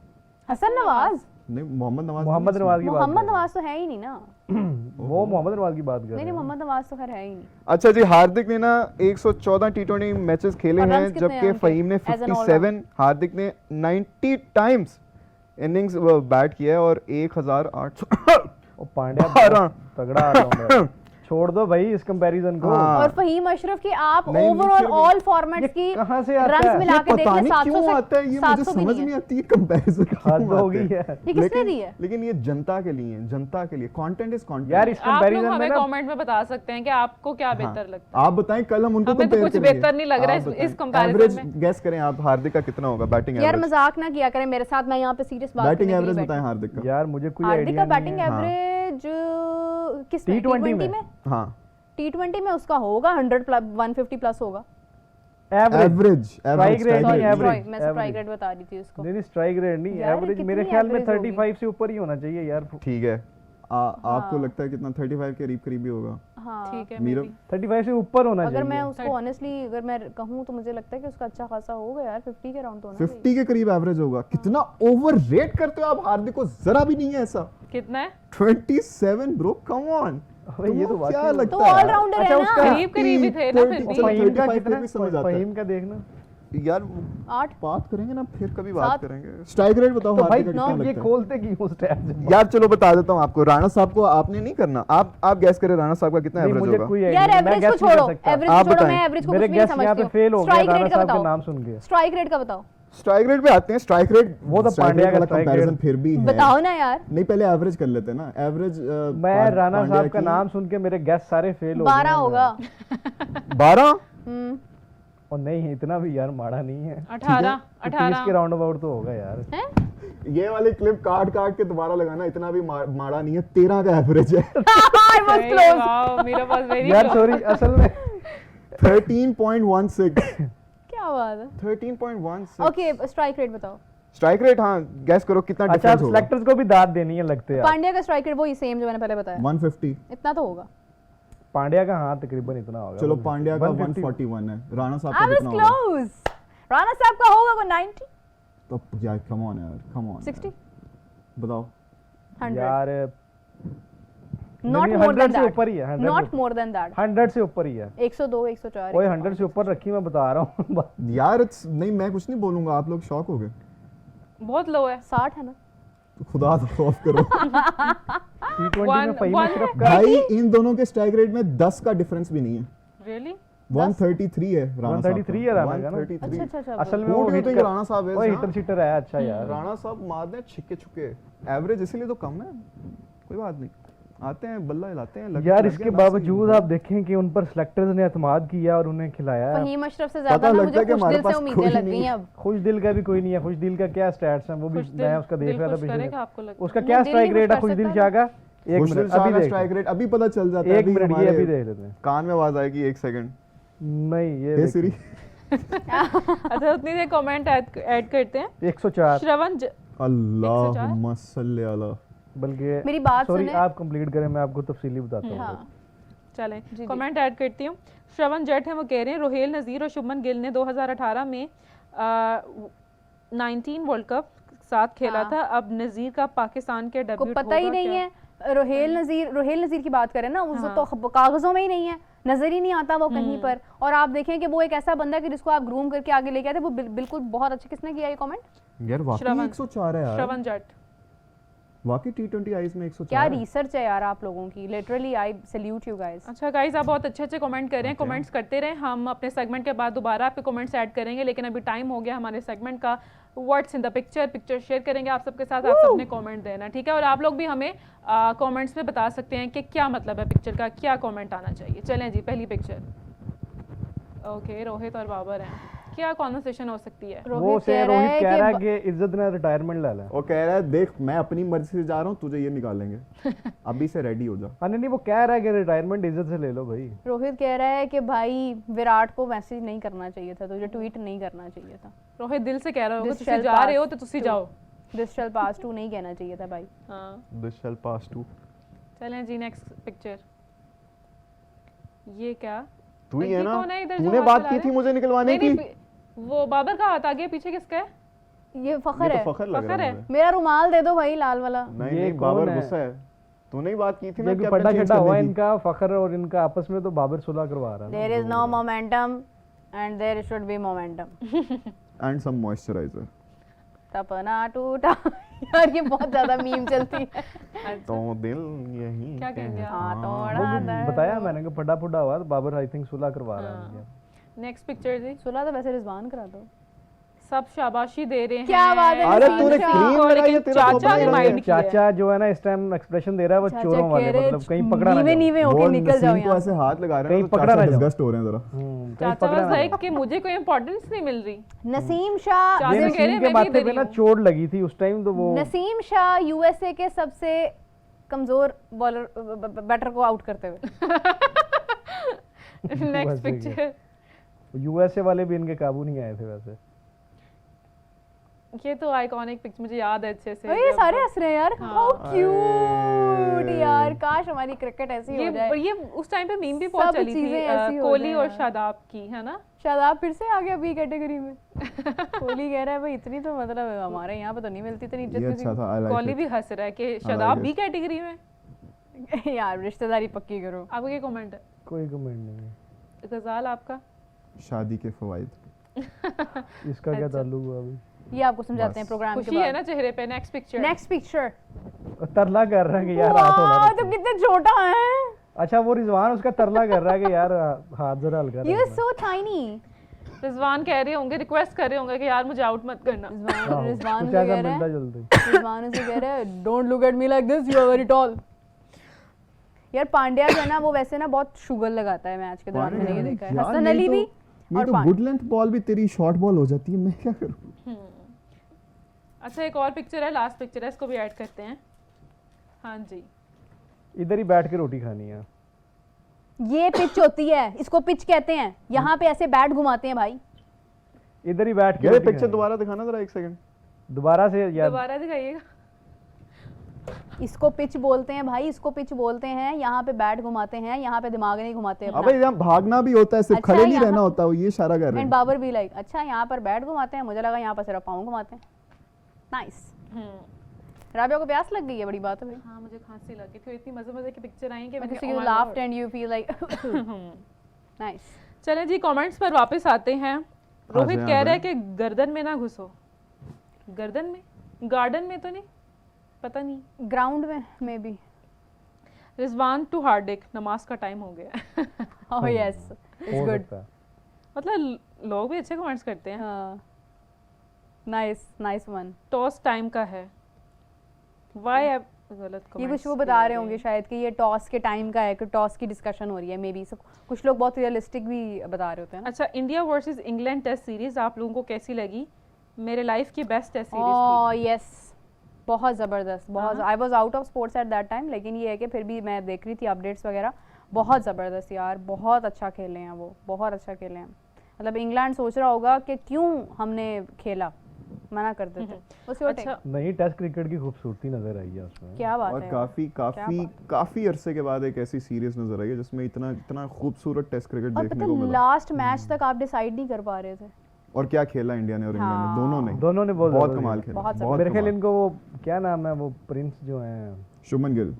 हसन नवाज नहीं, मोहम्मद नवाज की बात। मोहम्मद नवाज तो है ही नहीं ना। वो मोहम्मद नवाज की बात कर रहे हैं। नहीं, मोहम्मद नवाज तो खैर है ही नहीं। अच्छा जी, हार्दिक ने ना 114 टी20 मैचेस खेले हैं, जबकि फहीम ने 57, हार्दिक ने 90 टाइम्स इनिंग्स बैट किया है और 1800। और पांड्या तगड़ा ऑलराउंडर। छोड़ दो भाई इस कंपैरिजन को। हाँ। और फहीम अशरफ की आप नहीं, ओवरऑल फिर भी- ऑल फॉर्मेट्स की कहाँ से आता रन्स है? मिला के देख पता ले नहीं 700 क्यों से आता है, ये मुझे 700 भी समझ नहीं नहीं है। आती है कंपैरिजन हद हो गई है। ये किसने दी है? लेकिन ये जनता के लिए है, जनता के लिए कंटेंट इज कंटेंट। यार इस आप लोग कंपैरिजन में हमें ना कमेंट में बता सकते हैं कि आपको क्या बेहतर लगता आप बताएं, कल हम उनको हमें तो compare कुछ करेंगे। बेहतर नहीं लग रहा है आप इस बताएं। comparison Average में। guess करें आप, हार्दिक का कितना होगा बैटिंग यार एवरेज? मजाक ना किया करें मेरे साथ, मैं यहाँ पे सीरियस बात बैटिंग करने के एवरेज लिए बताएं बैठी हार्दिक का। यार मुझे कोई हूँ। हार्दिक आइडिया का बैटिंग नहीं है। एवरेज किस में? T20 T20 में? हाँ T20 में उसका होगा 100 प्लस 150 प्लस होगा। एवरेज Strike rate Sorry, नहीं, average, मैं स्ट्राइक average। रेट बता रही थी उसको। नहीं स्ट्राइक रेट नहीं, यार, एवरेज कितनी मेरे ख्याल में average होगी? 35 से ऊपर ही होना चाहिए यार। ठीक है। आपको लगता है कितना 35 के करीब ही होगा? हाँ ठीक है मेरा- maybe। 35 से ऊपर होना अगर मैं चाहिए। उसको ऑनेस्टली अगर मैं कहूँ तो मुझे लगता है कि उसका अच्छा खासा होगा यार, 50 के राउंड तो होना 50 के करीब एवरेज होगा। कितना ओवर रेट करते हो आप हार्दिक को, जरा भी नहीं है ऐसा। कितना है? 27 ब्रो, कम ऑन। अबे ये तो क्या वाकई- लगता तो है? ऑलराउंडर अच्छा, है ना। उसका- करीब करीब ही थे ना फिर भी। फहीम का 35 कितना भी समझ आता है। फहीम का देखना यार 8 बात करेंगे ना, फिर कभी बात 7 करेंगे। स्ट्राइक रेट बताओ तो भाई हार्दिक का कितना तुम ये लगता है? खोलते क्यों स्टैट्स? यार चलो बता देता हूँ आपको, राणा साहब को आपने नहीं करना, आप गैस करें राणा साहब का कितना नहीं एवरेज मुझे होगा। कोई यार idea नहीं, मैं एवरेज guess को नहीं कर छोड़ो, सकता। एवरेज आप को छोड़ो, बताएं। मैं एवरेज को मेरे कुछ भी नहीं guess यहाँ समझती पे फेल हो गया स्ट्राइक राणा रेट का साहब के बताओ, नाम सुन के। स्ट्राइक रेट का बताओ, स्ट्राइक रेट पे आते हैं। स्ट्राइक रेट वो तो पांड्या का strike कंपैरिजन rate। फिर भी है। बताओ ना यार। नहीं पहले एवरेज कर लेते हैं ना। एवरेज मैं राणा साहब का नाम सुन के मेरे गैस सारे फेल हो गए 12 हैं। होगा। 12। और नहीं इतना भी यार माड़ा नहीं है। 18 30 के राउंड अबाउट तो होगा यार। ये वाले क्लिप काट के दोबारा लगाना, इतना भी माड़ा नहीं है। 13 का एवरेज है। I was Hey, close. wow, मेरा पास वेरी यार सॉरी असल में 13.16। क्या बात है। 13.16। ओके स्ट्राइक रेट बताओ। स्ट्राइक रेट, हाँ गैस करो कितना अच्छा डिफरेंस होगा। सिलेक्टर्स को भी दाद देनी है लगते हैं पांड्या का स्ट्राइक रेट वही सेम जो मैंने पहले बताया, 150। इतना तो होगा। पांड्या का हाँ तकरीबन इतना होगा। चलो 150 पांड्या का 150 141 है। राणा साहब I का was कितना होगा? close. राणा साहब का होगा 190, तो यार कम ऑन यार, कम ऑन 60, बताओ। 100. यार Not नहीं, more 100 than से that. ऊपर ही है, 100 Not more than that. 100 से ऊपर ही है। 102, 104. कोई 100 से ऊपर रखी मैं बता रहा हूँ। यार नहीं, मैं कुछ नहीं बोलूंगा, आप लोग शॉक हो गए। बहुत लो है। 60 है ना। तो खुदा तो खौफ करो। T20 में फहीम one अशरफ का भाई इन दोनों के स्ट्राइक रेट में 10 का डिफरेंस भी नहीं है। रियली? 133 है राणा साहब 133 है राणा का ना? 133। अच्छा असल में Who वो do you hit think Rana साहब है? वो हिटर सीटर है अच्छा यार। राणा साहब मार दे छिक्के छुके, एवरेज इसीलिए तो कम है। कोई बात नहीं, आते हैं बल्ला हिलाते हैं। यार इसके बावजूद आप देखें कि उन पर सिलेक्टर्स ने एतमाद किया और उन्हें खिलाया। फहीम अशरफ से पता ज्यादा ना लगता है मुझे कि खुश हमारे दिल से पास उम्मीदें कोई लग नहीं गई हैं है। अब। खुश दिल का भी कोई नहीं है। खुश दिल का क्या स्टैट्स हैं वो भी खुश दिल- मैं उसका देख दिल रहा था खुश पिछले करेगा आपको लगता है? उसका नहीं, क्या दिल स्ट्राइक नहीं रेट है खुश खुश कर दिल सकता शाह का। एक खुशदिल मिनट शाह अभी का देख स्ट्राइक रेट अभी पता चल जाता है। एक मिनट ये अभी देख लेते हैं। कान में आवाज आएगी, एक सेकंड। नहीं ये हे देख। सिरी। अच्छा उतनी देर कमेंट ऐड करते हैं। 104 श्रवण अल्लाहुम्मा सल्ली अला। बल्कि मेरी बात सॉरी सुने। आप कंप्लीट करें मैं आपको तफसीली बताता हूँ। हाँ चलें जी। कमेंट ऐड करती हूँ। श्रवण जट है, वो कह रहे हैं रोहेल नज़ीर और शुभमन गिल ने 2018 में 19 वर्ल्ड कप साथ खेला हाँ। था। अब नज़ीर का पाकिस्तान के को डेब्यूट पता ही नहीं है। रोहेल नज़ीर की बात करें ना, वो तो कागजों में ही नहीं है, नजर ही नहीं आता वो कहीं पर। और आप देखें कि वो एक ऐसा बंदा है कि जिसको आप ग्रूम करके आगे लेके आए थे, वो बिल्कुल बहुत अच्छे। किसने किया ये कमेंट? यार वाकई श्रवण। 104 है यार। श्रवण जट। वाकई T20 आईज में 104 क्या है। रिसर्च है यार आप लोगों की, literally I salute you guys. अच्छा गाइस, आप बहुत अच्छे अच्छे कमेंट कर रहे हैं, कमेंट्स करते रहें। हम अपने सेगमेंट के बाद दोबारा आपके कमेंट्स ऐड करेंगे, लेकिन अभी टाइम हो गया हमारे सेगमेंट का। What's in the picture share करेंगे आप सबके साथ, आप सबने कमेंट देना, ठीक है। और आप लोग भी हमें कमेंट्स में बता सकते हैं कि क्या मतलब है पिक्चर का, क्या कमेंट आना चाहिए। चलें जी, पहली पिक्चर। ओके, रोहित और बाबर हैं। क्या कॉन्वर्सेशन हो सकती है? वो से रोहित कह रहा है कि इज्जत ने रिटायरमेंट ले ला। वो कह रहा है देख मैं अपनी मर्जी से जा रहा हूँ, तुझे ये निकालेंगे। अभी से रेडी हो जा। नहीं नहीं वो कह रहा है कि रिटायरमेंट इज्जत से ले लो भाई। रोहित कह रहा है कि भाई विराट को मैसेज नहीं करना चाहिए था, तुझे ट्वीट नहीं करना चाहिए था। रोहित दिल से कह रहा होगा This तुसी shall जा रहे हो pass तो तुसी too. जाओ। दिस शैल पास टू नहीं कहना चाहिए था भाई। हाँ दिस शैल पास टू। चलें जी, नेक्स्ट पिक्चर। ये क्या? तू ही ये है ना, कौन है इधर जो तूने हाथ बात चला की रहा थी है? मुझे निकलवाने नहीं, की। नहीं, वो बाबर का हाथ आगे, पीछे किसका है? ये फखर ये है। तो फखर लग फखर रहा है। है मुझे। मेरा रुमाल दे दो भाई, लाल वाला। नहीं ये नहीं कौन बाबर है? गुस्सा है। तूने ही बात की थी ना ये कैप्टन पट्टा चेंज छट्टा हुआ करने की। इनका फखर और इनका आपस में, तो बाबर सुलह करवा रहा है। There is no momentum and there should be momentum. And some moisturiser. सपना टूटा यार ये बहुत ज्यादा मीम चलती है। तो दिल यही क्या कहेंगे आप? हाँ वो तोड़ा भी बताया मैंने कि फटा फुटा हुआ तो बाबर आई थिंक सुलह करवा रहा है मुझे। नेक्स्ट पिक्चर जी। सुलह तो वैसे रिजवान करा दो। सब शाबाशी दे रहे हैं। क्या बात है, अरे नसीम तूने शाह। क्रीम और लगाई है, लेकिन तेरा तो चाचा ने बड़ा माइंड किया है। चाचा जो है ना इस टाइम एक्सप्रेशन दे रहा है वो चाचा चोरों वाले, कह रहे मतलब कहीं पकड़ा ना नीवे जाओ। नीवे होके वो निकल जाओ नसीम को यहाँ ऐसे हाथ लगा रहे कहीं हैं तो पकड़ा चाचा ना जाओ। डिस्गस्ट हो रहे हैं जरा। कहीं चाचा पकड़ा वाज ना लाइक जाओ। कि मुझे कोई इंपॉर्टेंस नहीं मिल रही। नसीम शाह चाचा ये कह रहे नसीम हैं, के मैं भी माथे दे पे रही ना हूँ। चोट लगी थी उस टाइम, तो वो नसीम शाह यूएसए के सबसे कमजोर बॉलर बैटर को आउट करते हुए। नेक्स्ट वैसे पिक्चर। यूएसए वाले भी इनके काबू नहीं आए थे वैसे। ये तो आइकॉनिक पिक्चर मुझे याद है अच्छे से। ये जब- सारे हंस रहे हैं यार, हाउ हाँ। क्यूट यार, काश हमारी क्रिकेट ऐसी हो जाए। ये उस टाइम पे मीम भी बहुत सब चली थी चीजें ऐसी हो कोहली जाए और यार। शादाब की, है ना? शादाब फिर से आ गया बी कैटेगरी में। कोहली कह रहा है भाई इतनी तो मतलब हमारे यहाँ पे तो नहीं मिलती इतनी ये इज्जत अच्छा था, आई कोहली लाइक भी हंस रहा है कि शादाब it. बी कैटेगरी में। किसी यार रिश्तेदारी पक्की करो। आपका क्या कमेंट है? कोई कमेंट नहीं है। गजाल आपका? शादी के फवाइद। इसका क्या ताल्लुक हुआ अभी? ये आपको समझाते बस। हैं प्रोग्राम के खुशी है बाद। ना चेहरे पे। Next picture. Next picture. तरला कर रहा है कि यार हाथ होना तो कितने छोटा है। अच्छा वो रिजवान उसका तरला कर रहा है कि यार हाथ जरा हल्का यू आर रखना। So tiny. रिजवान कह रहे होंगे, रिक्वेस्ट कर रहे होंगे कि यार मुझे आउट मत करना। आहो, रिजवान कुछ को ऐसा कह रहा मिलता है, जुलता। रिजवान उसे कह रहा है don't look at me like this, you are very tall. यार पांड्या जो है ना वो वैसे ना बहुत शुगर लगाता है मैच के दौरान, मैंने ये देखा है। यार, हसन मेरी अली तो- भी मेरी और तो गुड लेंथ बॉल भी तेरी शॉर्ट बॉल हो जाती है, मैं क्या करूं? अच्छा एक और पिक्चर है, लास्ट पिक्चर है, इसको भी ऐड करते हैं। हाँ जी। इधर ही बैठ के रोटी खानी है। ये पिच होती है, इसको पिच कहते हैं। यहाँ पे ऐसे बैट घुमाते हैं भाई। इधर ही बैठ के ये रोटी पिक्चर खानी है। दोबारा दिखाना जरा एक सेकंड। दोबारा से यार दोबारा दिखाइएगा। इसको पिच बोलते हैं भाई, इसको पिच बोलते हैं। यहाँ पे बैट घुमाते हैं, यहाँ पे दिमाग नहीं घुमाते अपना। अबे यहाँ भागना भी होता है, सिर्फ अच्छा, खड़े नहीं यहाँ- रहना होता। वो ये इशारा कर रहे एंड हैं। बाबर भी लाइक अच्छा यहाँ पर बैट घुमाते हैं, मुझे लगा यहाँ पर सिर्फ पाँव घुमाते हैं। नाइस। राबिया को प्यास लग गई है, बड़ी बात है भाई। हाँ मुझे खांसी लगी थी, इतनी मजे मजे की पिक्चर आई कि Because मैंने you oh my laughed God. and you feel like nice. चलें जी कमेंट्स पर वापस आते हैं। रोहित जाएं, कह आ रहा है जाएं। कि गर्दन में ना घुसो। गर्दन में? गार्डन में तो नहीं, पता नहीं। ग्राउंड में मे बी। रिजवान टू हार्दिक, नमाज का टाइम हो गया। ओह यस, इट्स हो गुड। सकता है। मतलब लोग भी अच्छे कमेंट्स करते हैं। हाँ, nice nice one. Toss time का है। वाई गलत ये comments कुछ वो दे बता रहे रहे होंगे हैं। शायद कि ये टॉस के टाइम का है, कि टॉस की डिस्कशन हो रही है मे बी। सब कुछ लोग बहुत रियलिस्टिक भी बता रहे होते हैं ना। अच्छा India versus England test series आप लोगों को कैसी लगी? मेरे लाइफ की बेस्ट टेस्ट सीरीज ओह थी। यस, बहुत ज़बरदस्त, बहुत। I was out of sports at that time, लेकिन ये है कि फिर भी मैं देख रही थी अपडेट्स वगैरह। बहुत ज़बरदस्त यार, बहुत अच्छा खेले हैं वो, बहुत अच्छा खेले हैं। मतलब इंग्लैंड सोच रहा होगा कि क्यों हमने खेला, मना कर देते। What's your take? अच्छा नहीं, टेस्ट क्रिकेट की खूबसूरती नजर आई है उसमें। क्या बात और है। काफी काफी बात काफी अरसे के बाद एक ऐसी सीरीज नजर आई है जिसमें इतना इतना खूबसूरत टेस्ट क्रिकेट और देखने पता को मिला। लास्ट मैच तक आप डिसाइड नहीं कर पा रहे थे। और क्या खेला इंडिया ने और इंग्लैंड ने, हाँ। दोनों ने दोनों ने बहुत बहुत ज़बरदस्त कमाल खेला। खेला। बहुत बहुत मेरे ख्याल कमाल। इनको वो क्या नाम है वो प्रिंस जो हैं, शुभमन गिल।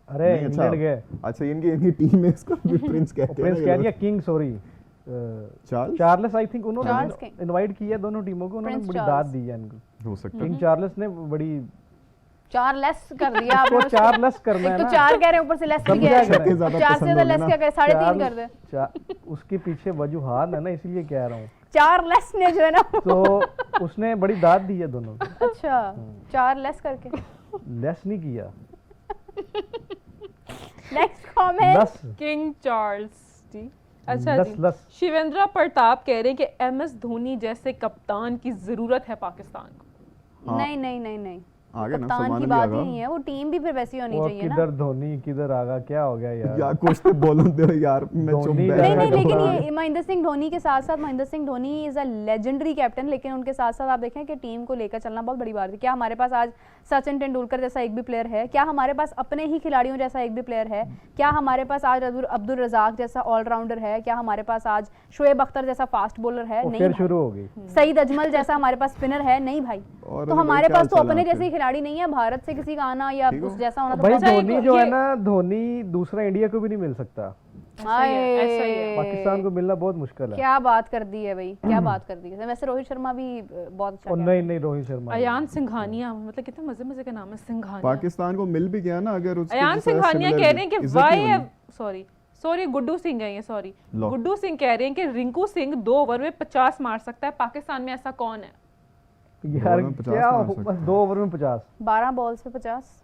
अरे नहीं, अच्छा। इंग्लैंड गए अच्छा इनकी टीम में इसको भी प्रिंस कहते हैं। प्रिंस कह रही है, king sorry Charles Charles I think. Charles उन्होंने किंग। इनवाइट किया दोनों टीमों को, उन्होंने प्रिंस बड़ी चार्ल्स। दाद दी है इनको। हो सकता है। किंग चार्ल्स ने बड़ी 4 लेस कर दिया आपने उसको उसको। 4 लेस करना है एक तो ना। 4 कह रहे हैं, ऊपर से लेस भी समझा कह रहे क्या हैं। ज्यादा 4 से पसंद ज्यादा होगी लेस ना। क्या करे, 3.5 कर दे। उसके पीछे वजूहात है ना, इसीलिए कह रहा हूँ। 4 लेस ने जो है ना तो उसने बड़ी दाद दी है दोनों को। अच्छा 4 लेस करके। लेस नहीं किया, नेक्स्ट कमेंट। लस किंग चार्ल्स जी। अच्छा लस जी। लस। शिवेंद्र प्रताप कह रहे हैं कि एमएस धोनी जैसे कप्तान की जरूरत है पाकिस्तान को। हाँ। नहीं नहीं नहीं नहीं, आगे ना कप्तान सलमान की अली बात आगा। ही नहीं है। वो टीम भी फिर वैसी होनी वो चाहिए ना। किधर धोनी किधर आगा, क्या हो गया यार। यार कुछ तो बोलो दे यार, मैं चुप धोनी बैठ नहीं जैसा नहीं, लेकिन कप्तान। ये महेंद्र सिंह धोनी के साथ साथ, Mahendra Singh Dhoni is a legendary captain, लेकिन उनके साथ साथ आप देखें कि टीम को लेकर चलना बहुत बड़ी बात है। क्या हमारे पास आज सचिन तेंदुलकर जैसा एक भी प्लेयर है? क्या हमारे पास अपने ही खिलाड़ियों जैसा एक भी प्लेयर है? क्या हमारे पास आज अब्दुल रजाक जैसा ऑलराउंडर है? क्या हमारे पास आज शोएब अख्तर जैसा फास्ट बॉलर है? वो नहीं फिर भाई। शुरू हो गई। सईद अजमल जैसा हमारे पास स्पिनर है? नहीं भाई। और तो अभी हमारे भाई पास तो क्या अपने चला जैसे ही खिलाड़ी नहीं है। भारत से किसी का आना या ठीक हो। उस जैसा होना तो भाई बहुत- अच्छा, धोनी एक जो है ये- ना, धोनी दूसरा इंडिया को भी नहीं मिल सकता। ऐसा ही है। पाकिस्तान को मिलना बहुत मुश्किल है। क्या बात कर दी है भाई, क्या बात कर दी है। वैसे रोहित शर्मा भी बहुत अच्छा खेला। नहीं रोहित शर्मा, अयान सिंघानिया, मतलब कितने मजे मजे का नाम है सिंघानिया। पाकिस्तान को मिल भी गया ना अगर उसके अयान सिंघानिया कह रहे हैं कि वाई सॉरी गुड्डू सिंह है ये, सॉरी गुड्डू सिंह कह रहे हैं कि रिंकू सिंह 2 ओवर में 50 मार सकता है। पाकिस्तान में ऐसा कौन है यार? क्या 2 ओवर में 50? 12 बॉल्स पे 50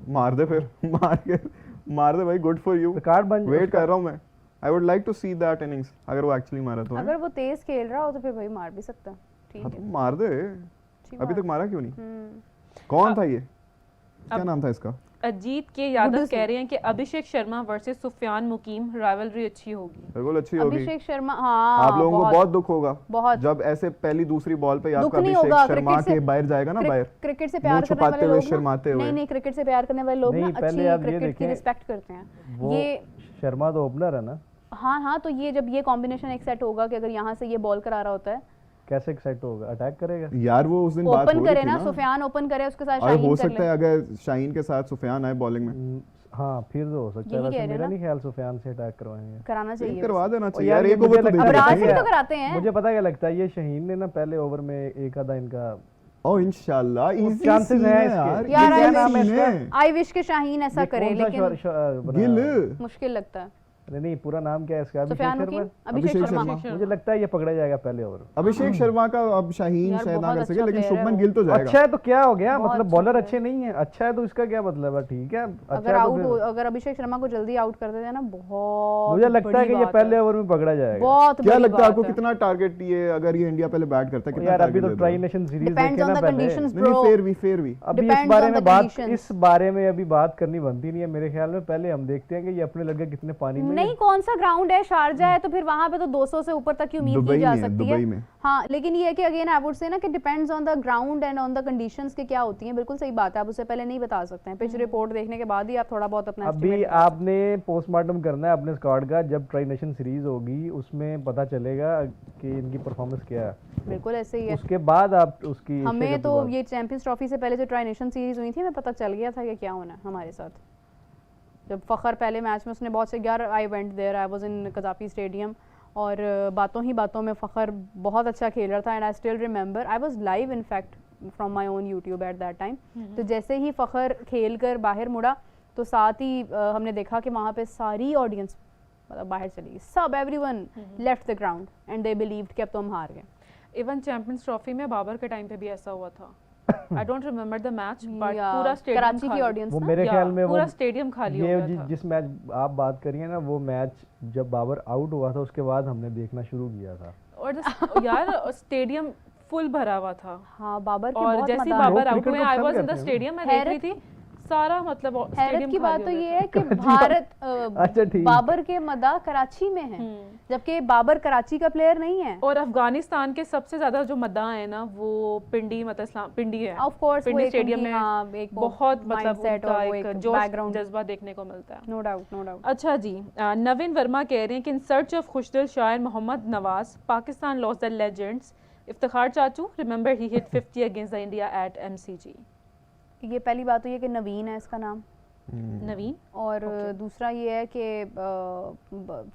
मार दे फिर, मार दे भाई, गुड फॉर यू। रिकॉर्ड बन, वेट कर रहा हूं मैं। I would like to see that innings, अगर वो एक्चुअली मारा तो। अगर वो तेज खेल रहा हो तो फिर भाई मार भी सकता है। ठीक है, तो मार दे। अभी तक मारा क्यों नहीं? कौन था ये, क्या नाम था इसका? अजीत के यादव कह रहे हैं कि अभिषेक शर्मा वर्सेस सुफियान मुकीम राइवलरी अच्छी होगी। बिल्कुल अच्छी होगी। अभिषेक शर्मा, हाँ आप लोगों को बहुत दुख होगा बहुत, जब ऐसे पहली दूसरी बॉल पे आपका नहीं अभिषेक होगा। शर्मा के बाहर जाएगा ना, बाहर क्रिकेट से प्यार करने वाले लोग शर्माते हुए, नहीं क्रिकेट से प्यार करने वाले लोग ना अच्छी क्रिकेट की रिस्पेक्ट करते हैं। ये शर्मा तो ओपनर है ना। हाँ, तो ये जब ये कॉम्बिनेशन एक सेट होगा कि अगर यहाँ से ये बॉल करा रहा होता है, कैसे एक्साइट होगा? अटैक करेगा यार। वो उस दिन बात हो रही थी ना, ओपन करे ना, सुफियान ओपन करे, उसके साथ शाहीन कर ले। हो सकता है अगर शाहीन के साथ सुफियान आए बॉलिंग में। हाँ फिर तो हो सकता है। वैसे मेरा नहीं ख्याल सुफियान से अटैक करवाएंगे, कराना चाहिए, करवा देना चाहिए यार। एक ओवर तो कराते हैं। मुझे पता क्या लगता है, ये शाहीन ने ना पहले ओवर में एक आधा इनका इंशाल्लाह इजी चांसेस है यार। क्या नाम है इसका? आई विश के शाहीन ऐसा करे, लेकिन गिल मुश्किल लगता है। नहीं पूरा नाम क्या है इसका? अभिषेक शर्मा। मुझे लगता है ये पकड़ा जाएगा पहले ओवर। अभिषेक शर्मा का अब शाहीन शायद ना कर सके, लेकिन शुभमन गिल तो जाएगा। अच्छा है तो क्या हो गया, मतलब बॉलर अच्छे नहीं है, अच्छा है तो इसका क्या मतलब है? ठीक है, अगर अभिषेक शर्मा को जल्दी आउट कर देते हैं ना, बहुत मुझे लगता है कि ये पहले ओवर में पकड़ा जाएगा। बहुत क्या लगता है आपको कितना टारगेट ये अगर ये इंडिया पहले बैट करता है? यार अभी तो ट्राई नेशन सीरीज देखे ना पहले। फेयर भी अभी इस बारे में अभी बात करनी बनती नहीं है मेरे ख्याल में। पहले हम देखते हैं कि ये अपने लड़के कितने पानी में। नहीं, कौन सा ग्राउंड है, शारजा है, तो फिर वहां पे तो 200 से ऊपर तक की उम्मीद की जा सकती है। हाँ, लेकिन ये है कि अगेन आई वुड से ना कि depends on the ground and on the conditions के क्या होती हैं। बिल्कुल सही बात है, आप उससे पहले नहीं बता सकते हैं। पिच रिपोर्ट देखने के बाद ही आप थोड़ा बहुत अपना अभी आपने पोस्टमार्टम करना है अपने स्क्वाड का। जब ट्राई नेशन सीरीज होगी उसमें पता चलेगा कि इनकी परफॉर्मेंस क्या है। बिल्कुल ऐसे ही है, उसके बाद आप उसकी हमें तो ये चैंपियंस ट्रॉफी से पहले जो ट्राई नेशन सीरीज हुई थी, हमें पता चल गया था कि क्या होना है हमारे साथ। जब फ़खर पहले मैच में उसने बहुत से I went there, I was in Gaddafi stadium, और बातों ही बातों में फ़खर बहुत अच्छा खेल रहा था। And I still remember, I was live in fact from my own YouTube at that time. तो जैसे ही फ़खर खेल कर बाहर मुड़ा तो साथ ही हमने देखा कि वहाँ पे सारी ऑडियंस मतलब बाहर चली गई, सब everyone left the ground and they believed कि अब तो हम हार गए। इवन चैंपियंस ट्रॉफी में बाबर के टाइम पे भी ऐसा हुआ था। I don't remember the match, but पूरा स्टेडियम कराची की ऑडियंस वो मेरे ख्याल में पूरा स्टेडियम खाली हो गया था। जिस मैच आप बात कर रही हैं ना, वो मैच जब बाबर आउट हुआ था उसके बाद हमने देखना शुरू किया था। और यार स्टेडियम फुल भरा हुआ था। हाँ, बाबर के और बहुत जैसे बाबर आउट हुए, आई वाज इन द स्टेडियम, मैं देख रही थी सारा, मतलब हैरत की बात तो ये है कि भारत बाबर के मदा कराची में है, जबकि बाबर कराची का प्लेयर नहीं है। और अफगानिस्तान के सबसे ज्यादा जो मदा है ना, वो पिंडी मतलब पिंडी है। ऑफ कोर्स पिंडी स्टेडियम में एक बहुत मतलब एक जोश जज्बा देखने को मिलता है। No doubt. अच्छा जी, नवीन वर्मा कह रहे हैं कि in search of Khushdil Shah Mohammad Nawaz, Pakistan lost the legends. Iftikhar चाचू, remember he hit 50 against the India at MCG। ये पहली बात तो ये कि नवीन है इसका नाम, नवीन। और दूसरा ये है कि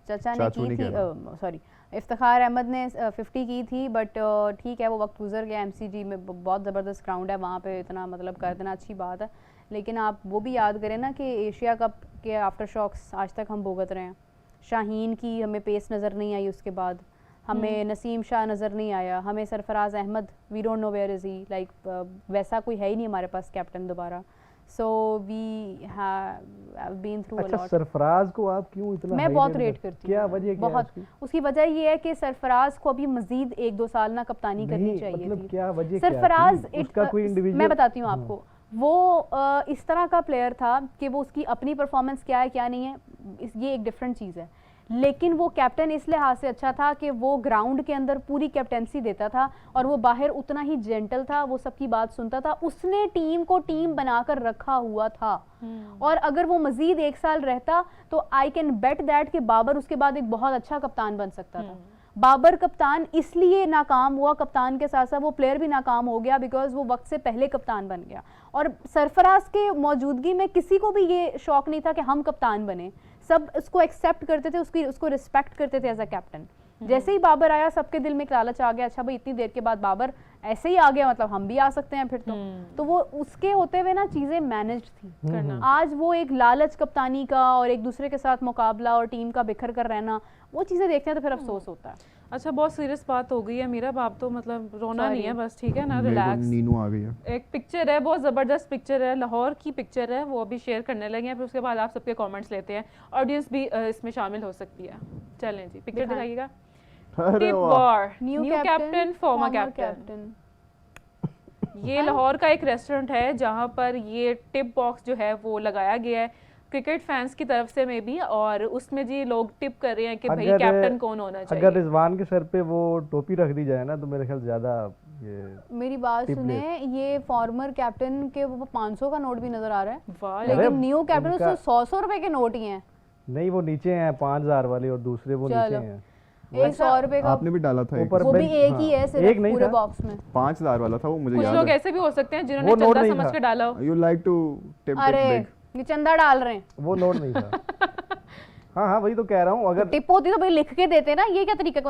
चाचा ने की थी, सॉरी इफ्तिखार अहमद ने 50 की थी, बट ठीक है वो वक्त गुजर गया। MCG में बहुत ज़बरदस्त ग्राउंड है, वहाँ पे इतना मतलब कर देना अच्छी बात है। लेकिन आप वो भी याद करें ना कि एशिया कप के आफ्टर शॉक्स आज तक हम भुगत रहे हैं। शाहीन की हमें पेस नज़र नहीं आई, उसके बाद हमें नसीम शाह नज़र नहीं आया, हमें Sarfaraz Ahmed we don't know where is he, like वैसा कोई है ही नहीं हमारे पास कैप्टन दोबारा। So we have been through a lot. Sarfaraz को आप क्यों इतना मैं बहुत रेट करती हूँ, क्या वजह क्या बहुत है उसकी वजह ये है कि सरफराज को अभी मजीद 1-2 साल ना कप्तानी करनी चाहिए मतलब थी। क्या वजह सरफराज उसका कोई इंडिविजुअल, मैं बताती हूँ आपको, वो इस तरह का प्लेयर था कि वो उसकी अपनी परफॉर्मेंस क्या है क्या नहीं है ये एक डिफरेंट चीज़ है, लेकिन वो कैप्टन इस लिहाज से अच्छा था कि वो ग्राउंड के अंदर पूरी कैप्टेंसी देता था और वो बाहर उतना ही जेंटल था, वो सबकी बात सुनता था, उसने टीम को टीम बनाकर रखा हुआ था। और अगर वो मजीद 1 साल रहता तो आई कैन बेट दैट कि बाबर उसके बाद एक बहुत अच्छा कप्तान बन सकता था। बाबर कप्तान इसलिए नाकाम हुआ, कप्तान के साथ साथ वो प्लेयर भी नाकाम हो गया बिकॉज वो वक्त से पहले कप्तान बन गया। और सरफराज के मौजूदगी में किसी को भी ये शौक नहीं था कि हम कप्तान बने, सब उसको एक्सेप्ट करते थे, उसको रिस्पेक्ट करते थे एज अ कैप्टन। जैसे ही बाबर आया सबके दिल में एक लालच आ गया, अच्छा भाई इतनी देर के बाद बाबर ऐसे ही आ गया, मतलब हम भी आ सकते हैं फिर तो वो उसके होते हुए ना चीजें मैनेज्ड थी करना। आज वो एक लालच कप्तानी का और एक दूसरे के साथ मुकाबला और टीम का बिखर कर रहना, वो चीजें देखते हैं तो फिर अफसोस होता है। अच्छा बहुत सीरियस बात हो गई है मेरा बाप, तो मतलब रोना नहीं है बस, ठीक है ना, रिलैक्स। नीनू आ गई है। एक पिक्चर है, बहुत ज़बरदस्त पिक्चर है, लाहौर की पिक्चर है, वो अभी शेयर करने लगे हैं, फिर उसके बाद आप सबके कमेंट्स लेते हैं, ऑडियंस भी इसमें शामिल हो सकती है। चलें जी, पिक्चर दिखाइएगा। टिप वॉर, न्यू कैप्टन फॉर्मर कैप्टन। ये लाहौर का एक रेस्टोरेंट है जहाँ पर ये टिप बॉक्स जो है वो लगाया गया है क्रिकेट फैंस की तरफ से में भी, और उसमें जी लोग टिप कर रहे हैं कि भाई कैप्टन कौन होना चाहिए। अगर रिजवान के सर पे वो टोपी रख दी जाए ना तो मेरे ख्याल ज्यादा ये मेरी बात सुने, ये फॉर्मर कैप्टन के वो 500 का नोट भी नजर आ रहा है, वाह, लेकिन न्यू कैप्टन उसको 100 रुपए के नोट ही हैं। नहीं वो नीचे हैं 5000 वाले और दूसरे वो नीचे हैं। एक 100 रुपए का आपने भी डाला था ऊपर, वो भी एक ही है सिर्फ एक नहीं पूरे था। बॉक्स में 5000 वाला था वो, मुझे कुछ याद लोग है। ऐसे भी हो सकते हैं जिन्होंने वो नोट चंदा नहीं समझ था। के डाला हो। यू लाइक टू टिप अरे बिग। ये चंदा डाल रहे हैं, वो नोट नहीं था। हाँ हाँ वही तो कह रहा हूँ, अगर टिप होती तो भाई लिख के देते ना, ये क्या तरीका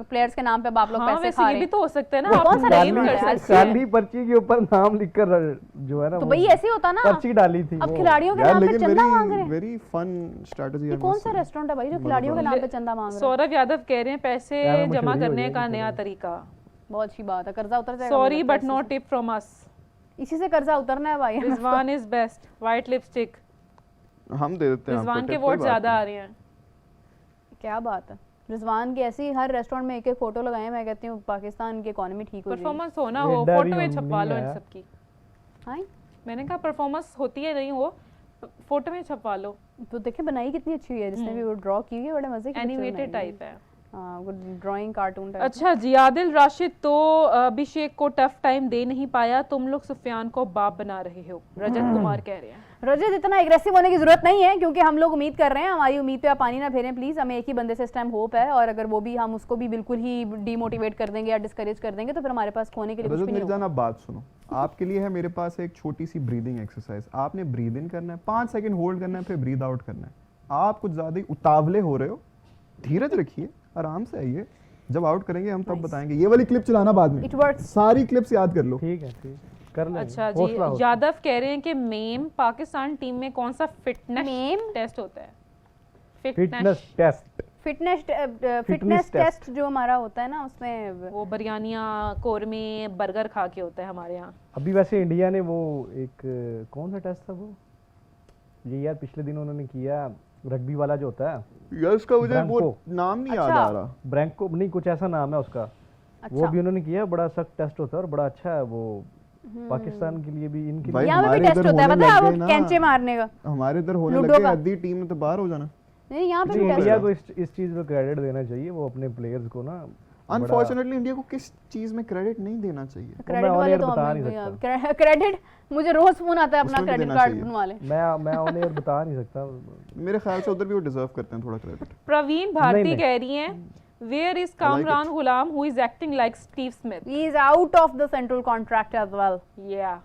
प्लेयर्स के नाम पे बाप लोग हाँ पैसे वैसे खा ये रहे भी हैं। तो हो सकता है ना, वो आप कौन सा claim रेस्टोरेंट कर है? सकते हैं। काली पर्ची के ऊपर नाम लिखकर जो है ना तो वो भाई ऐसे ही होता ना, पर्ची डाली थी अब वो। खिलाड़ियों के यार नाम पे लेकिन चंदा मांग रहे हैं। वेरी फन स्ट्रेटजी ये है। कौन सा रेस्टोरेंट है भाई जो खिलाड़ियों के नाम पे चंदा मांग रहे हैं? सौरभ यादव कह रहे हैं पैसे यार, जमा मशहूरी हो करने जाएगी का फिर। नया तरीका। बहुत अच्छी बात है, कर्जा उतर जाएगा। सॉरी मुझे लगता बट है नॉट टिप फ्रॉम अस। इसी से कर्जा उतरना है भाई। Rizwan is best, white lipstick. हम दे देते हैं आपको रिजवान के tip, कोई वोट बात ज्यादा नहीं। आ रहे हैं। क्या बात है, रिजवान की ऐसी हर रेस्टोरेंट में एक एक फोटो लगाए, मैं कहती हूँ पाकिस्तान की इकोनॉमी ठीक हो जाएगी। परफॉर्मेंस होना हो, एंडा भी फोटो में हम छपवा लो नहीं इन आया। सबकी। हाँ मैंने कहा परफॉर्मेंस होती है नहीं हो, फोटो में छपवा लो। तो देखे बनाई कितनी अच्छी हुई है, जिसने भी वो ड्रॉ की हुई है, बड़े मजे की एनिमेटेड टाइप है। हाँ वो ड्राइंग कार्टून टाइप। अच्छा जी, आदिल राशिद तो अभिषेक को टफ टाइम दे नहीं पाया, तुम लोग सुफियान को बाप बना रहे हो, रजत कुमार कह रहे हैं। रजत इतना एग्रेसिव होने की जरूरत नहीं है, क्योंकि हम लोग उम्मीद कर रहे हैं, हमारी उम्मीद पे आप पानी ना फेरें प्लीज। हमें एक ही बंदे से इस टाइम होप है, और अगर वो भी हम उसको भी बिल्कुल ही डीमोटिवेट कर देंगे या डिस्करेज कर देंगे तो फिर हमारे पास खोने के लिए कुछ रजत भी नहीं मिर्जा होगा। आप बात सुनो, आपके लिए है मेरे पास एक छोटी सी ब्रीदिंग एक्सरसाइज। आपने ब्रीद इन करना है, 5 सेकंड होल्ड करना है, फिर ब्रीद आउट करना है। आप कुछ ज्यादा ही उतावले हो रहे हो, धीरज रखिए, आराम से आइए, जब आउट करेंगे हम तब बताएंगे। ये वाली क्लिप चलाना बाद में, It works. सारी क्लिप्स याद कर लो। ठीक है ठीक कर लेंगे। अच्छा जी, हौसला हो। यादव कह रहे हैं कि मेम पाकिस्तान टीम में कौन सा फिटनेस मेम? टेस्ट होता है? Fitness test. फिटनेस टेस्ट जो हमारा होता है ना, उसमें वो बिरयानियाँ कोरमे बर्गर खा के होता है हमारे यहाँ। अभी वैसे इंडिया ने वो एक कौन सा टेस्ट था वो, ये यार पिछले दिन उन्होंने किया, रग्बी वाला जो होता है यार उसका मुझे वो ब्रांको। नाम नहीं याद अच्छा। आ रहा। ब्रैंको नहीं कुछ ऐसा नाम है उसका। वो अच्छा भी उन्होंने किया, बड़ा सख्त टेस्ट होता है और बड़ा अच्छा है वो पाकिस्तान के लिए भी, इनके भाई लिए। यहाँ पे भी हमारे टेस्ट इधर होता है, होने पता है लग वो गए ना। कैंचे मारने का। हमारे इधर होने लूडो लगे, का। आधी टीम में तो बाहर हो जाना। नहीं यहाँ पे भी इंडिया टेस्ट को इस चीज पे क्रेडिट देना चाहिए, वो अपने प्लेयर्स को ना अनफॉर्चुनेटली इंडिया को किस चीज में क्रेडिट नहीं देना चाहिए। क्रेडिट on वाले air तो बता हमें नहीं सकता। क्रेडिट मुझे रोज फोन आता है अपना उसमें भी क्रेडिट देना कार्ड चाहिए। बनवा ले। मैं ऑन एयर बता नहीं सकता। मेरे ख्याल से उधर भी वो डिजर्व करते हैं थोड़ा क्रेडिट। प्रवीण भारती नहीं। कह रही हैं, where is Kamran Ghulam who is acting like Steve Smith? He is out of the central contract as well. या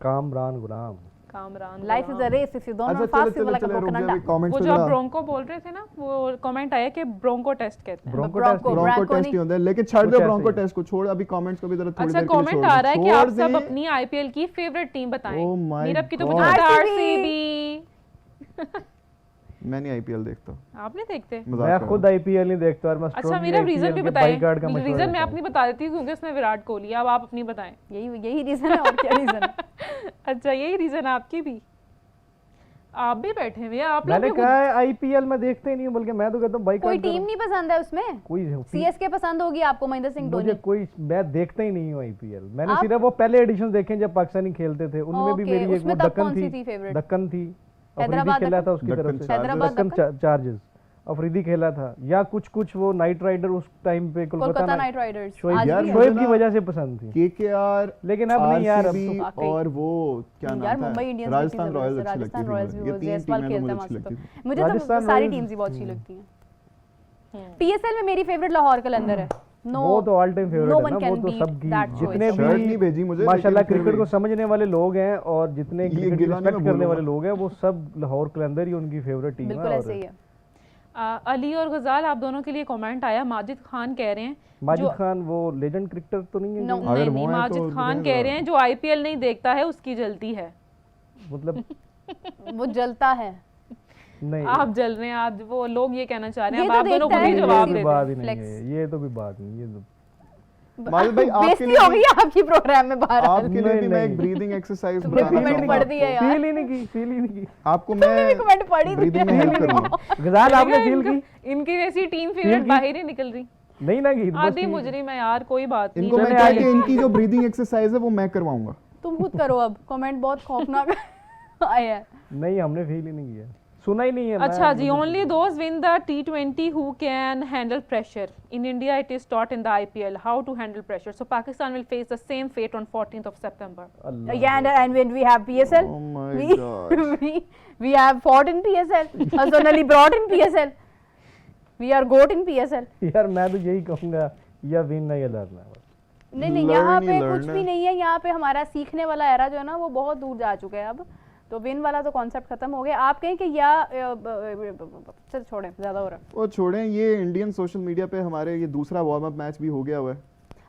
कामरान गुलाम। Kamran Life is a race. If you don't अच्छा run चलो fast, you will चलो like a चलो रुक broken जा, अभी anda. कमेंट्स वो पे जो आप जरा ब्रोंको बोल रहे थे ना, वो कमेंट आया कि ब्रोंको टेस्ट कहते हैं। Bronco Bronco, test Bronco bronco test नहीं। ही होता है, लेकिन छाड़ दो कुछ ऐसे ब्रोंको ही। टेस्ट को, छोड़ अभी कमेंट्स को भी जरा थोड़ी अच्छा देर के लिए कमेंट छोड़ आ दो। रहा है कि आप छोड़ सब दी। अपनी आईपीएल की फेवरेट टीम बताएं। Oh my नीरव की तो God. मुझे पता है RCB। आरसीबी। मैं नहीं आईपीएल देखता, आप नहीं देखते? मजाक मैं कर खुद रहा हूं। आईपीएल नहीं देखता और मैं अच्छा strongly मेरा रीजन IPL भी के बताएं। boycott का मशवरा रीजन मैं देता अपनी बता देती हूँ क्योंकि उसमें विराट कोहली, अब आप अपनी बताएं। यही रीजन है और क्या रीजन है? अच्छा यही रीजन है आपकी भी? आप भी बैठे हुए हैं, आप हूं। लोग मैंने भी कहा है आईपीएल में देखते ही नहीं हूं, बल्कि मैं तो कहता हूं कोई बाइकआउट टीम नहीं पसंद है उसमें? कोई सीएसके पसंद होगी आपको, महेंद्र सिंह मुझे धोनी? कोई, मैं देखता ही नहीं हूँ आईपीएल। मैंने आप- सिर्फ वो पहले एडिशन देखे जब पाकिस्तानी खेलते थे, उनमें भी ओके, मेरी एक उसमें वो तब दक्कन कौन सी थी, थी favorite? दक्कन थी, हैदराबाद अफरीदी खेला था उसकी दक्कन तरफ से, हैदराबाद दक्कन चार्जर्स, अफरीदी खेला था, या कुछ वो नाइट राइडर उस टाइम पे कोलकाता नाइट राइडर्स शोएब आज यार भी है। मुझे शोएब की ना वजह से पसंद थी। केकेआर, लेकिन अब नहीं यार, अब आरसीबी तो वाकई। और वो क्या यार नाम मुंबई था, इंडियंस राजस्थान रॉयल्स अच्छी राजस्थान लगती रॉयल्स थी भी मुझे। वो ये तीन जयसवाल टीमें खेलता है मुझे अच्छी मस्त। लगती थी। मुझे तो राजस्थान सारी रॉयल्स- टीम्स ही बहुत अच्छी लगती हैं। पीएसएल में मेरी फेवरेट लाहौर कलंदर है। वो तो ऑल टाइम फेवरेट no है one ना, can वो तो beat सबकी that जितने choice. शर्ट नहीं भी भेजी मुझे, माशाल्लाह लेकिन फिर क्रिकेट भी। को समझने वाले लोग हैं और जितने ये क्रिकेट गिला नहीं रिस्पेक्ट मैं करने वाले बोलूंगा। लोग हैं वो सब लाहौर कलंदर ही उनकी फेवरेट टीम है। बिल्कुल ऐसे ही है। अली और गजाल, आप दोनों के लिए कमेंट आया। माजिद खान कह रहे हैं माजिद खान वो लेजेंड क्रिकेटर तो नहीं है No. जो- अगर नहीं वो नहीं, हैं माजिद तो खान बताएं कह रहे हैं जो आईपीएल नहीं देखता है उसकी जलती है। मतलब वो जलता है। नहीं आप जल रहे हैं, आप वो लोग ये कहना चाह रहे हैं। ये अब तो आप दोनों देखता खुद ही है, जवाब ये दे कोई बात दें। ही नहीं Flex. है, ये तो कोई बात नहीं, ये तो माजिद भाई आपके बेइज्जती लिए हो गई है आपकी प्रोग्राम में बाहर। आपके लिए भी नहीं, मैं नहीं। एक ब्रीदिंग एक्सरसाइज तुमने बताना comment चाहूंगा पढ़ दिया आपको। यार। फील ही नहीं की, फील ही नहीं की। आपको मैं कमेंट पढ़ी ब्रीदिंग में हेल्प करूंगा। गजाल आपने फील की? इनकी वैसी टीम फेवरेट की? बाहर ही निकल रही। नहीं ना की, बस आधी ठीक है। मुजरिम है यार, कोई बात नहीं। इनको मैं चले कहा आगे। कि इनकी जो ब्रीदिंग एक्सरसाइज है वो मैं करवाऊंगा। तुम खुद करो अब, कमेंट बहुत खौफनाक आया है। नहीं हमने फील ही नहीं किया, सुना ही नहीं है। अच्छा जी, only those win the T20 who can handle pressure. In India it is taught in the IPL how to handle pressure. So Pakistan will face the same fate on 14th of September. Allah. Yeah, and when we have PSL, Oh my we, God. we have fought in PSL, personally brought in PSL. We are goat in PSL. यार मैं तो यही कहूंगा, या विन ना या लड़ना है बस। नहीं Learn यहाँ ही पे learn कुछ है। भी नहीं है। यहाँ पे हमारा सीखने वाला एरा जो है ना वो बहुत दूर जा चुका है अब। तो विन वाला तो कॉन्सेप्ट खत्म हो गया। आप कहें कि या चल छोड़ें, ज्यादा हो रहा है। वो छोड़ें, ये इंडियन सोशल मीडिया पे हमारे ये दूसरा वार्म अप मैच भी हो गया हुआ है,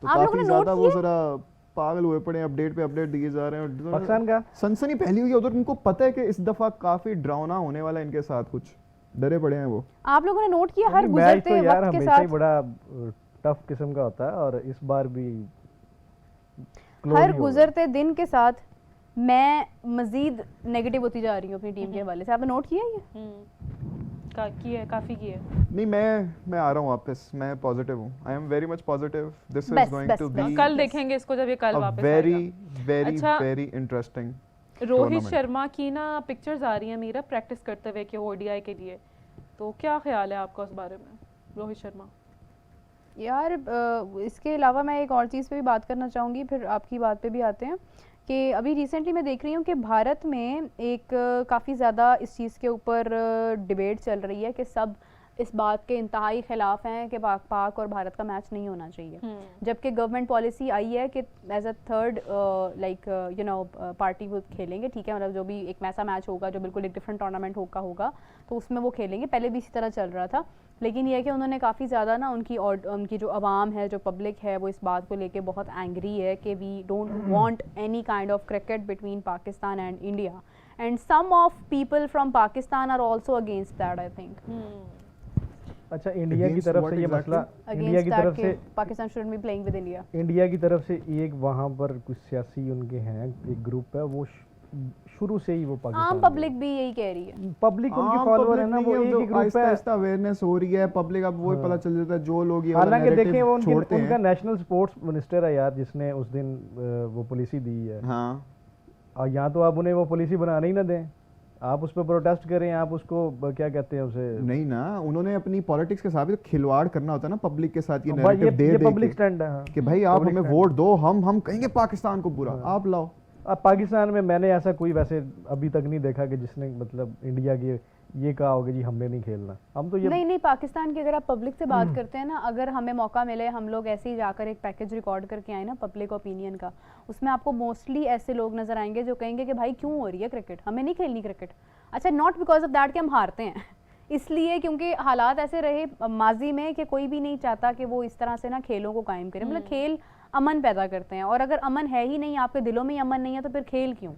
तो आप लोगों काफी ने ज्यादा note वो किए? जरा पागल हुए पड़े, अपडेट पे अपडेट दिए जा रहे हैं। पाकिस्तान का सनसनी फैली हुई है उधर। उनको पता है कि इस दफा काफी डरावना होने वाला है इनके साथ, कुछ डरे पड़े हैं वो। आप लोगों ने नोट किया हर मैच गुजरते तो यार वक्त के हमेशा ही साथ, बड़ा टफ किस्म का होता है और इस बार भी close हर ही होगा। गुजरते दिन के साथ मैं मजीद नेगेटिव होती जा रही हूँ अपनी टीम के हवाले से। आपने नोट किया ये? की है, काफी की है। नहीं, मैं आ रहा हूँ वापस, मैं पॉजिटिव हूँ। I am very much positive. This is बस, गोइंग बस, टू बस। बी कल देखेंगे इसको जब ये कल अ वापस वेरी आएगा। वेरी अच्छा, very interesting Rohit tournament. Sharma की ना पिक्चर्स आ रही हैं मेरा प्रैक्टिस करते हुए कि ओडीआई के लिए, तो क्या ख्याल है आपका उस बारे में? रोहित शर्मा यार इसके अलावा मैं एक और चीज़ पे भी बात करना चाहूँगी, फिर आपकी बात पे भी आते हैं कि अभी रिसेंटली मैं देख रही हूँ कि भारत में एक काफ़ी ज़्यादा इस चीज़ के ऊपर डिबेट चल रही है कि सब इस बात के इंतहाई ख़िलाफ़ हैं कि पाक और भारत का मैच नहीं होना चाहिए, जबकि गवर्नमेंट पॉलिसी आई है कि as a third like you know party वो खेलेंगे। ठीक है, मतलब जो भी एक ऐसा मैच होगा जो बिल्कुल एक डिफरेंट टूर्नामेंट होगा तो उसमें वो खेलेंगे। पहले भी इसी तरह चल रहा था, लेकिन यह है कि उन्होंने काफ़ी ज़्यादा ना उनकी जो आवाम है, जो पब्लिक है, वो इस बात को लेके बहुत एंग्री है कि we don't want any kind of cricket between Pakistan and India, and some of people from Pakistan are also against that I think. अच्छा, इंडिया की Against तरफ what से ये exactly? मसला, इंडिया की तरफ से Pakistan should be playing with India. India की तरफ से एक वहाँ पर कुछ सियासी उनके हैं, एक ग्रुप है, वो शुरू से ही वो पाकिस्तान आम पब्लिक भी यही कह रही है। पब्लिक उनकी फॉलोअर है ना, वो एक ही ग्रुप आहिस्ता है। आहिस्ता अवेयरनेस हो रही है पब्लिक, अब वही पता चल जाता है जो लोग ये वाला हालांकि देखें वो नैरेटिव छोड़ते उनका हैं। नेशनल स्पोर्ट्स मिनिस्टर है यार, जिसने उस दिन वो पॉलिसी दी है, हाँ, और यहाँ तो आप उन्हें वो पॉलिसी बनाने ही ना दें, आप उस पर प्रोटेस्ट करें, आप उसको क्या कहते हैं उसे। नहीं ना, उन्होंने अपनी पॉलिटिक्स के साथ भी तो खिलवाड़ करना होता है ना पब्लिक के साथ, ये भाई, नैरेटिव दे ये दे पब्लिक के स्टैंड है, हाँ। कि भाई आप Public हमें stand। वोट दो, हम कहेंगे पाकिस्तान को बुरा, आप लाओ। अब पाकिस्तान में मैंने ऐसा कोई वैसे अभी तक नहीं देखा कि जिसने मतलब इंडिया की ये कहा होगा जी हमने नहीं खेलना, हम तो ये नहीं, पाकिस्तान की अगर आप पब्लिक से बात करते हैं ना, अगर हमें मौका मिले हम लोग ऐसे ही जाकर एक पैकेज रिकॉर्ड करके आए ना पब्लिक ओपिनियन का, उसमें आपको मोस्टली ऐसे लोग नजर आएंगे जो कहेंगे कि भाई क्यों हो रही है क्रिकेट, हमें नहीं खेलनी क्रिकेट। अच्छा, नॉट बिकॉज ऑफ दैट कि हम हारते हैं, इसलिए क्योंकि हालात ऐसे रहे माजी में कि कोई भी नहीं चाहता कि वो इस तरह से ना खेलों को कायम करे। मतलब खेल अमन पैदा करते हैं, और अगर अमन है ही नहीं, आपके दिलों में ही अमन नहीं है, तो फिर खेल क्यों?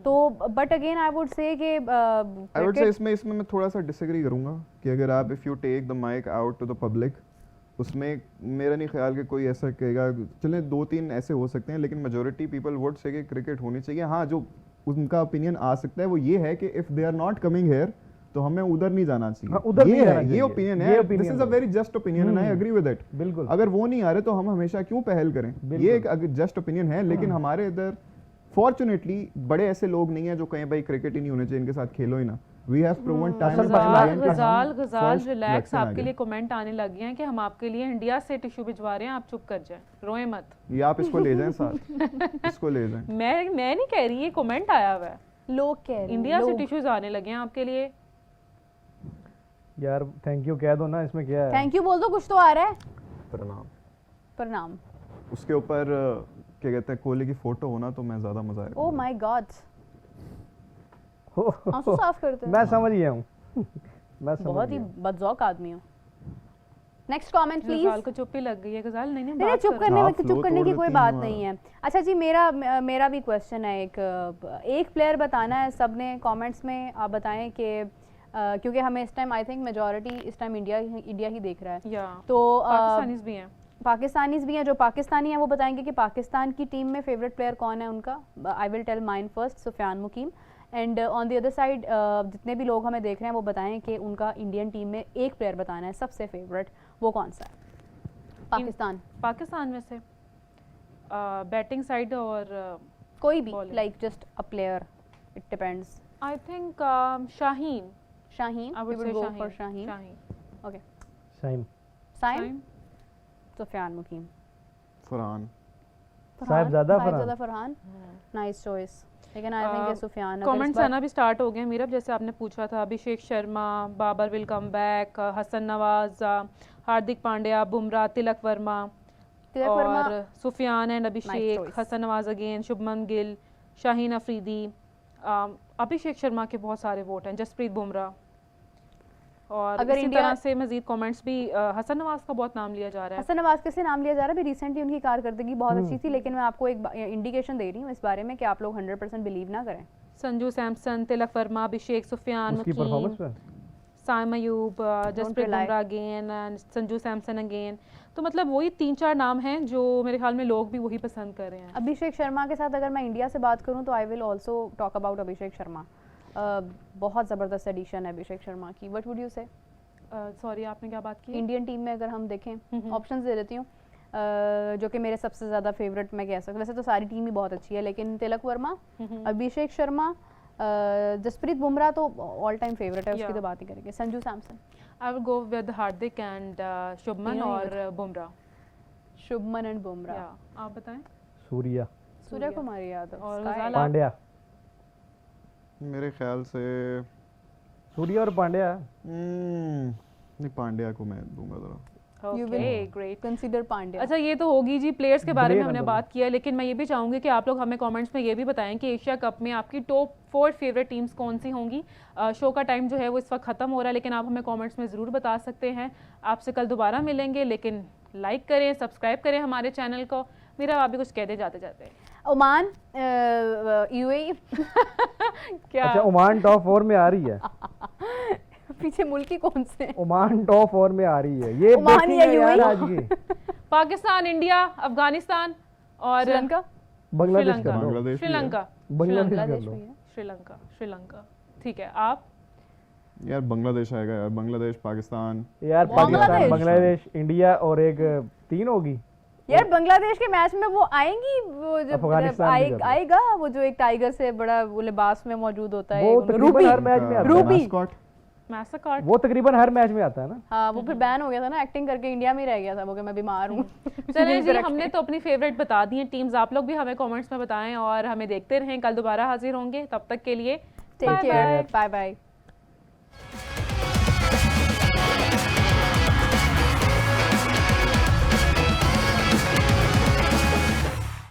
तो but again I would say कि आई वुड से इसमें मैं थोड़ा सा डिसएग्री करूंगा कि अगर आप if you take the mic out to the public, उसमें मेरा नहीं ख्याल कि कोई ऐसा कहेगा। चलें 2-3 ऐसे हो सकते हैं, लेकिन मेजोरिटी पीपल वुड से कि क्रिकेट होनी चाहिए। हाँ, जो उनका ओपिनियन आ सकता है वो ये है कि if they are not coming here तो हमें उधर नहीं जाना चाहिए। हाँ, उधर नहीं जाना ये चाहिए। ओपिनियन ये है, opinion दिस इज अ है। Very just opinion and I agree with it. बिल्कुल। अगर वो नहीं आ रहे तो हम हमेशा क्यों पहल करें, ये एक जस्ट ओपिनियन है। लेकिन हमारे इधर फॉर्चुनेटली बड़े ऐसे लोग नहीं है जो कहें भाई क्रिकेट ही नहीं होने चाहिए, इनके साथ खेलो ही ना। We have proven time and time Ghazal relax, आपके लिए कमेंट आने लग गए हैं कि हम आपके लिए इंडिया से टिश्यू भिजवा रहे हैं, आप चुप कर जाएं, रोए मत। ये आप इसको ले जाएं साथ, इसको ले जाएं। मैं नहीं कह रही, ये कमेंट आया हुआ है, लोग कह रहे हैं इंडिया से लोग। टिश्यूज आने लगे हैं आपके लिए। यार थैंक यू कह दो ना, इसमें क्या है। थैंक यू बोल दो, कुछ तो आ रहा है। प्रणाम। पर नाम उसके ऊपर क्या कहते हैं कोहली की फोटो होना तो मैं ज्यादा मजा आएगा। ओह माय गॉड, आंसू साफ करते मैं समझ गया हूँ मैं समझ बहुत ही गया। बदजौक आदमी हो। नेक्स्ट कमेंट गजाल प्लीज। को चुप्पी लग गई है। गजाल नहीं नहीं बात चुप करो। करने हाँ, चुप flow करने की तोड़ कोई देती बात हूँ नहीं है। अच्छा जी, मेरा भी क्वेश्चन है। एक प्लेयर बताना है सबने कमेंट्स में, आप बताएं कि क्योंकि हमें इस टाइम आई थिंक मेजॉरिटी इस टाइम इंडिया ही देख रहा है, या तो पाकिस्तानीज भी हैं। पाकिस्तानीज भी हैं। जो पाकिस्तानी हैं वो बताएंगे कि पाकिस्तान की टीम में फेवरेट प्लेयर कौन है उनका। I will tell mine first, Sufiyan Muqeem. And on the other side जितने भी लोग हमें देख रहे हैं वो बताएं कि उनका इंडियन टीम में एक प्लेयर बताना है सबसे फेवरेट, वो कौन सा है। पाकिस्तान में से बैटिंग साइड और कोई भी, bowling. Like just a player, it depends. I think Shaheen. Shaheen, I would we say will go for Shaheen. Shaheen. Okay, Saim Saim, Sufiyan Muqeem, Farhan. Sahibzada Farhan, nice choice. लेकिन आई थिंक ये सुफियान। कमेंट्स आना भी स्टार्ट हो गए मीरब, जैसे आपने पूछा था। Abhishek Sharma, Babar will come back, Hasan Nawaz, Hardik Pandya, Bumrah, Tilak Varma और Sufiyan and Abhishek, choice. Hasan Nawaz again, Shubman Gill, Shaheen Afridi. Abhishek Sharma के बहुत सारे वोट हैं, जसप्रीत बुमराह। और अगर इसी इंडिया- तरह से मजीद कमेंट्स भी हसन नवाज का बहुत नाम लिया जा रहा है। हसन नवाज के से नाम लिया जा रहा है। अभी रिसेंटली उनकी कारकर्दगी बहुत अच्छी थी, लेकिन मैं आपको एक इंडिकेशन दे रही हूँ इस बारे में कि आप लोग 100% बिलीव ना करें। संजू सैमसन, तिलक वर्मा, अभिषेक, सुफियान उसकी मुकीम, परफॉर्मेंस पे Saim Ayub, Jasprit rely. Bumrah again and Sanju Samson again. तो मतलब वही 3-4 नाम हैं जो मेरे ख्याल में लोग भी वही पसंद कर रहे हैं। अभिषेक शर्मा के साथ अगर मैं इंडिया से बात करूं तो I will also talk about Abhishek Sharma. बहुत ज़बरदस्त एडिशन है अभिषेक शर्मा की। What would you say? Sorry, आपने क्या बात की? इंडियन टीम में अगर हम देखें, ऑप्शंस दे देती हूँ, जो कि मेरे सबसे ज़्यादा फेवरेट मैं कह सकती हूँ। वैसे तो सारी टीम ही बहुत अच्छी है, लेकिन तिलक वर्मा, अभिषेक शर्मा, जसप्रीत बुमराह तो ऑल टाइम फेवरेट है, उसकी तो बात ही करेंगे। Sanju Samson, I will go with Hardik and Shubman तीनों ही और बुमराह। शुभमन एंड बुमराह, या आप बताएं। सूर्य कुमार यादव और Sky। गजाल, पांड्या, मेरे ख्याल से सूर्या और पांड्या। नहीं, पांड्या को मैं दूंगा जरा। You okay will great. Consider Pandya. अच्छा, ये तो होगी जी प्लेयर्स के बारे में Great हमने number. बात किया, लेकिन मैं ये भी चाहूँगी कि आप लोग हमें कमेंट्स में ये भी बताएं कि एशिया कप में आपकी टॉप 4 फेवरेट टीम्स कौन सी होंगी। शो का टाइम जो है वो इस वक्त ख़त्म हो रहा है, लेकिन आप हमें कमेंट्स में ज़रूर बता सकते हैं। आपसे कल दोबारा मिलेंगे, लेकिन लाइक करें, सब्सक्राइब करें हमारे चैनल को। मेरा आप भी कुछ कह दे जाते जाते। ओमान, यूएई क्या? अच्छा, ओमान टॉप 4 में आ रही है। पीछे मुल्की कौन से हैं? ओमान टॉप 4 में आ रही है। ये ओमान betting या है यार UAE? आज की। पाकिस्तान, इंडिया, अफगानिस्तान और श्रीलंका, बांग्लादेश श्रीलंका। कर लो। बांग्लादेश भी है। श्रीलंका। बांग्लादेश कर बांग्लादेश लो। भी है। श्रीलंका। ठीक है, आप? यार बांग्लादेश आएगा यार, बांग्लादेश, पाकिस्तान। यार बांग्लादेश। पाकिस्तान, बांग्लादेश, इंडिया और एक 3 होगी। यार बांग्लादेश के मैच में वो आएंगी, वो जब अफगानिस्तान भी कर लो। आएगा वो जो एक टाइगर से बड़ा वो लिबास में मौजूद होता है, वो तकरीबन हर मैच में आता है। रूबी। Mascot। मैसकॉट। वो तकरीबन हर मैच में आता है ना। हाँ, वो फिर बैन हो गया था ना, एक्टिंग करके इंडिया में ही रह गया था वो कि मैं बीमार हूँ। चलें जी, हमने तो अपनी फेवरेट बता दी हैं टीम्स। आप लोग भी हमें कमेंट्स में बताएं और हमें देखते रहें। कल दोबारा हाजिर होंगे, तब तक के लिए टेक केयर, बाय बाय।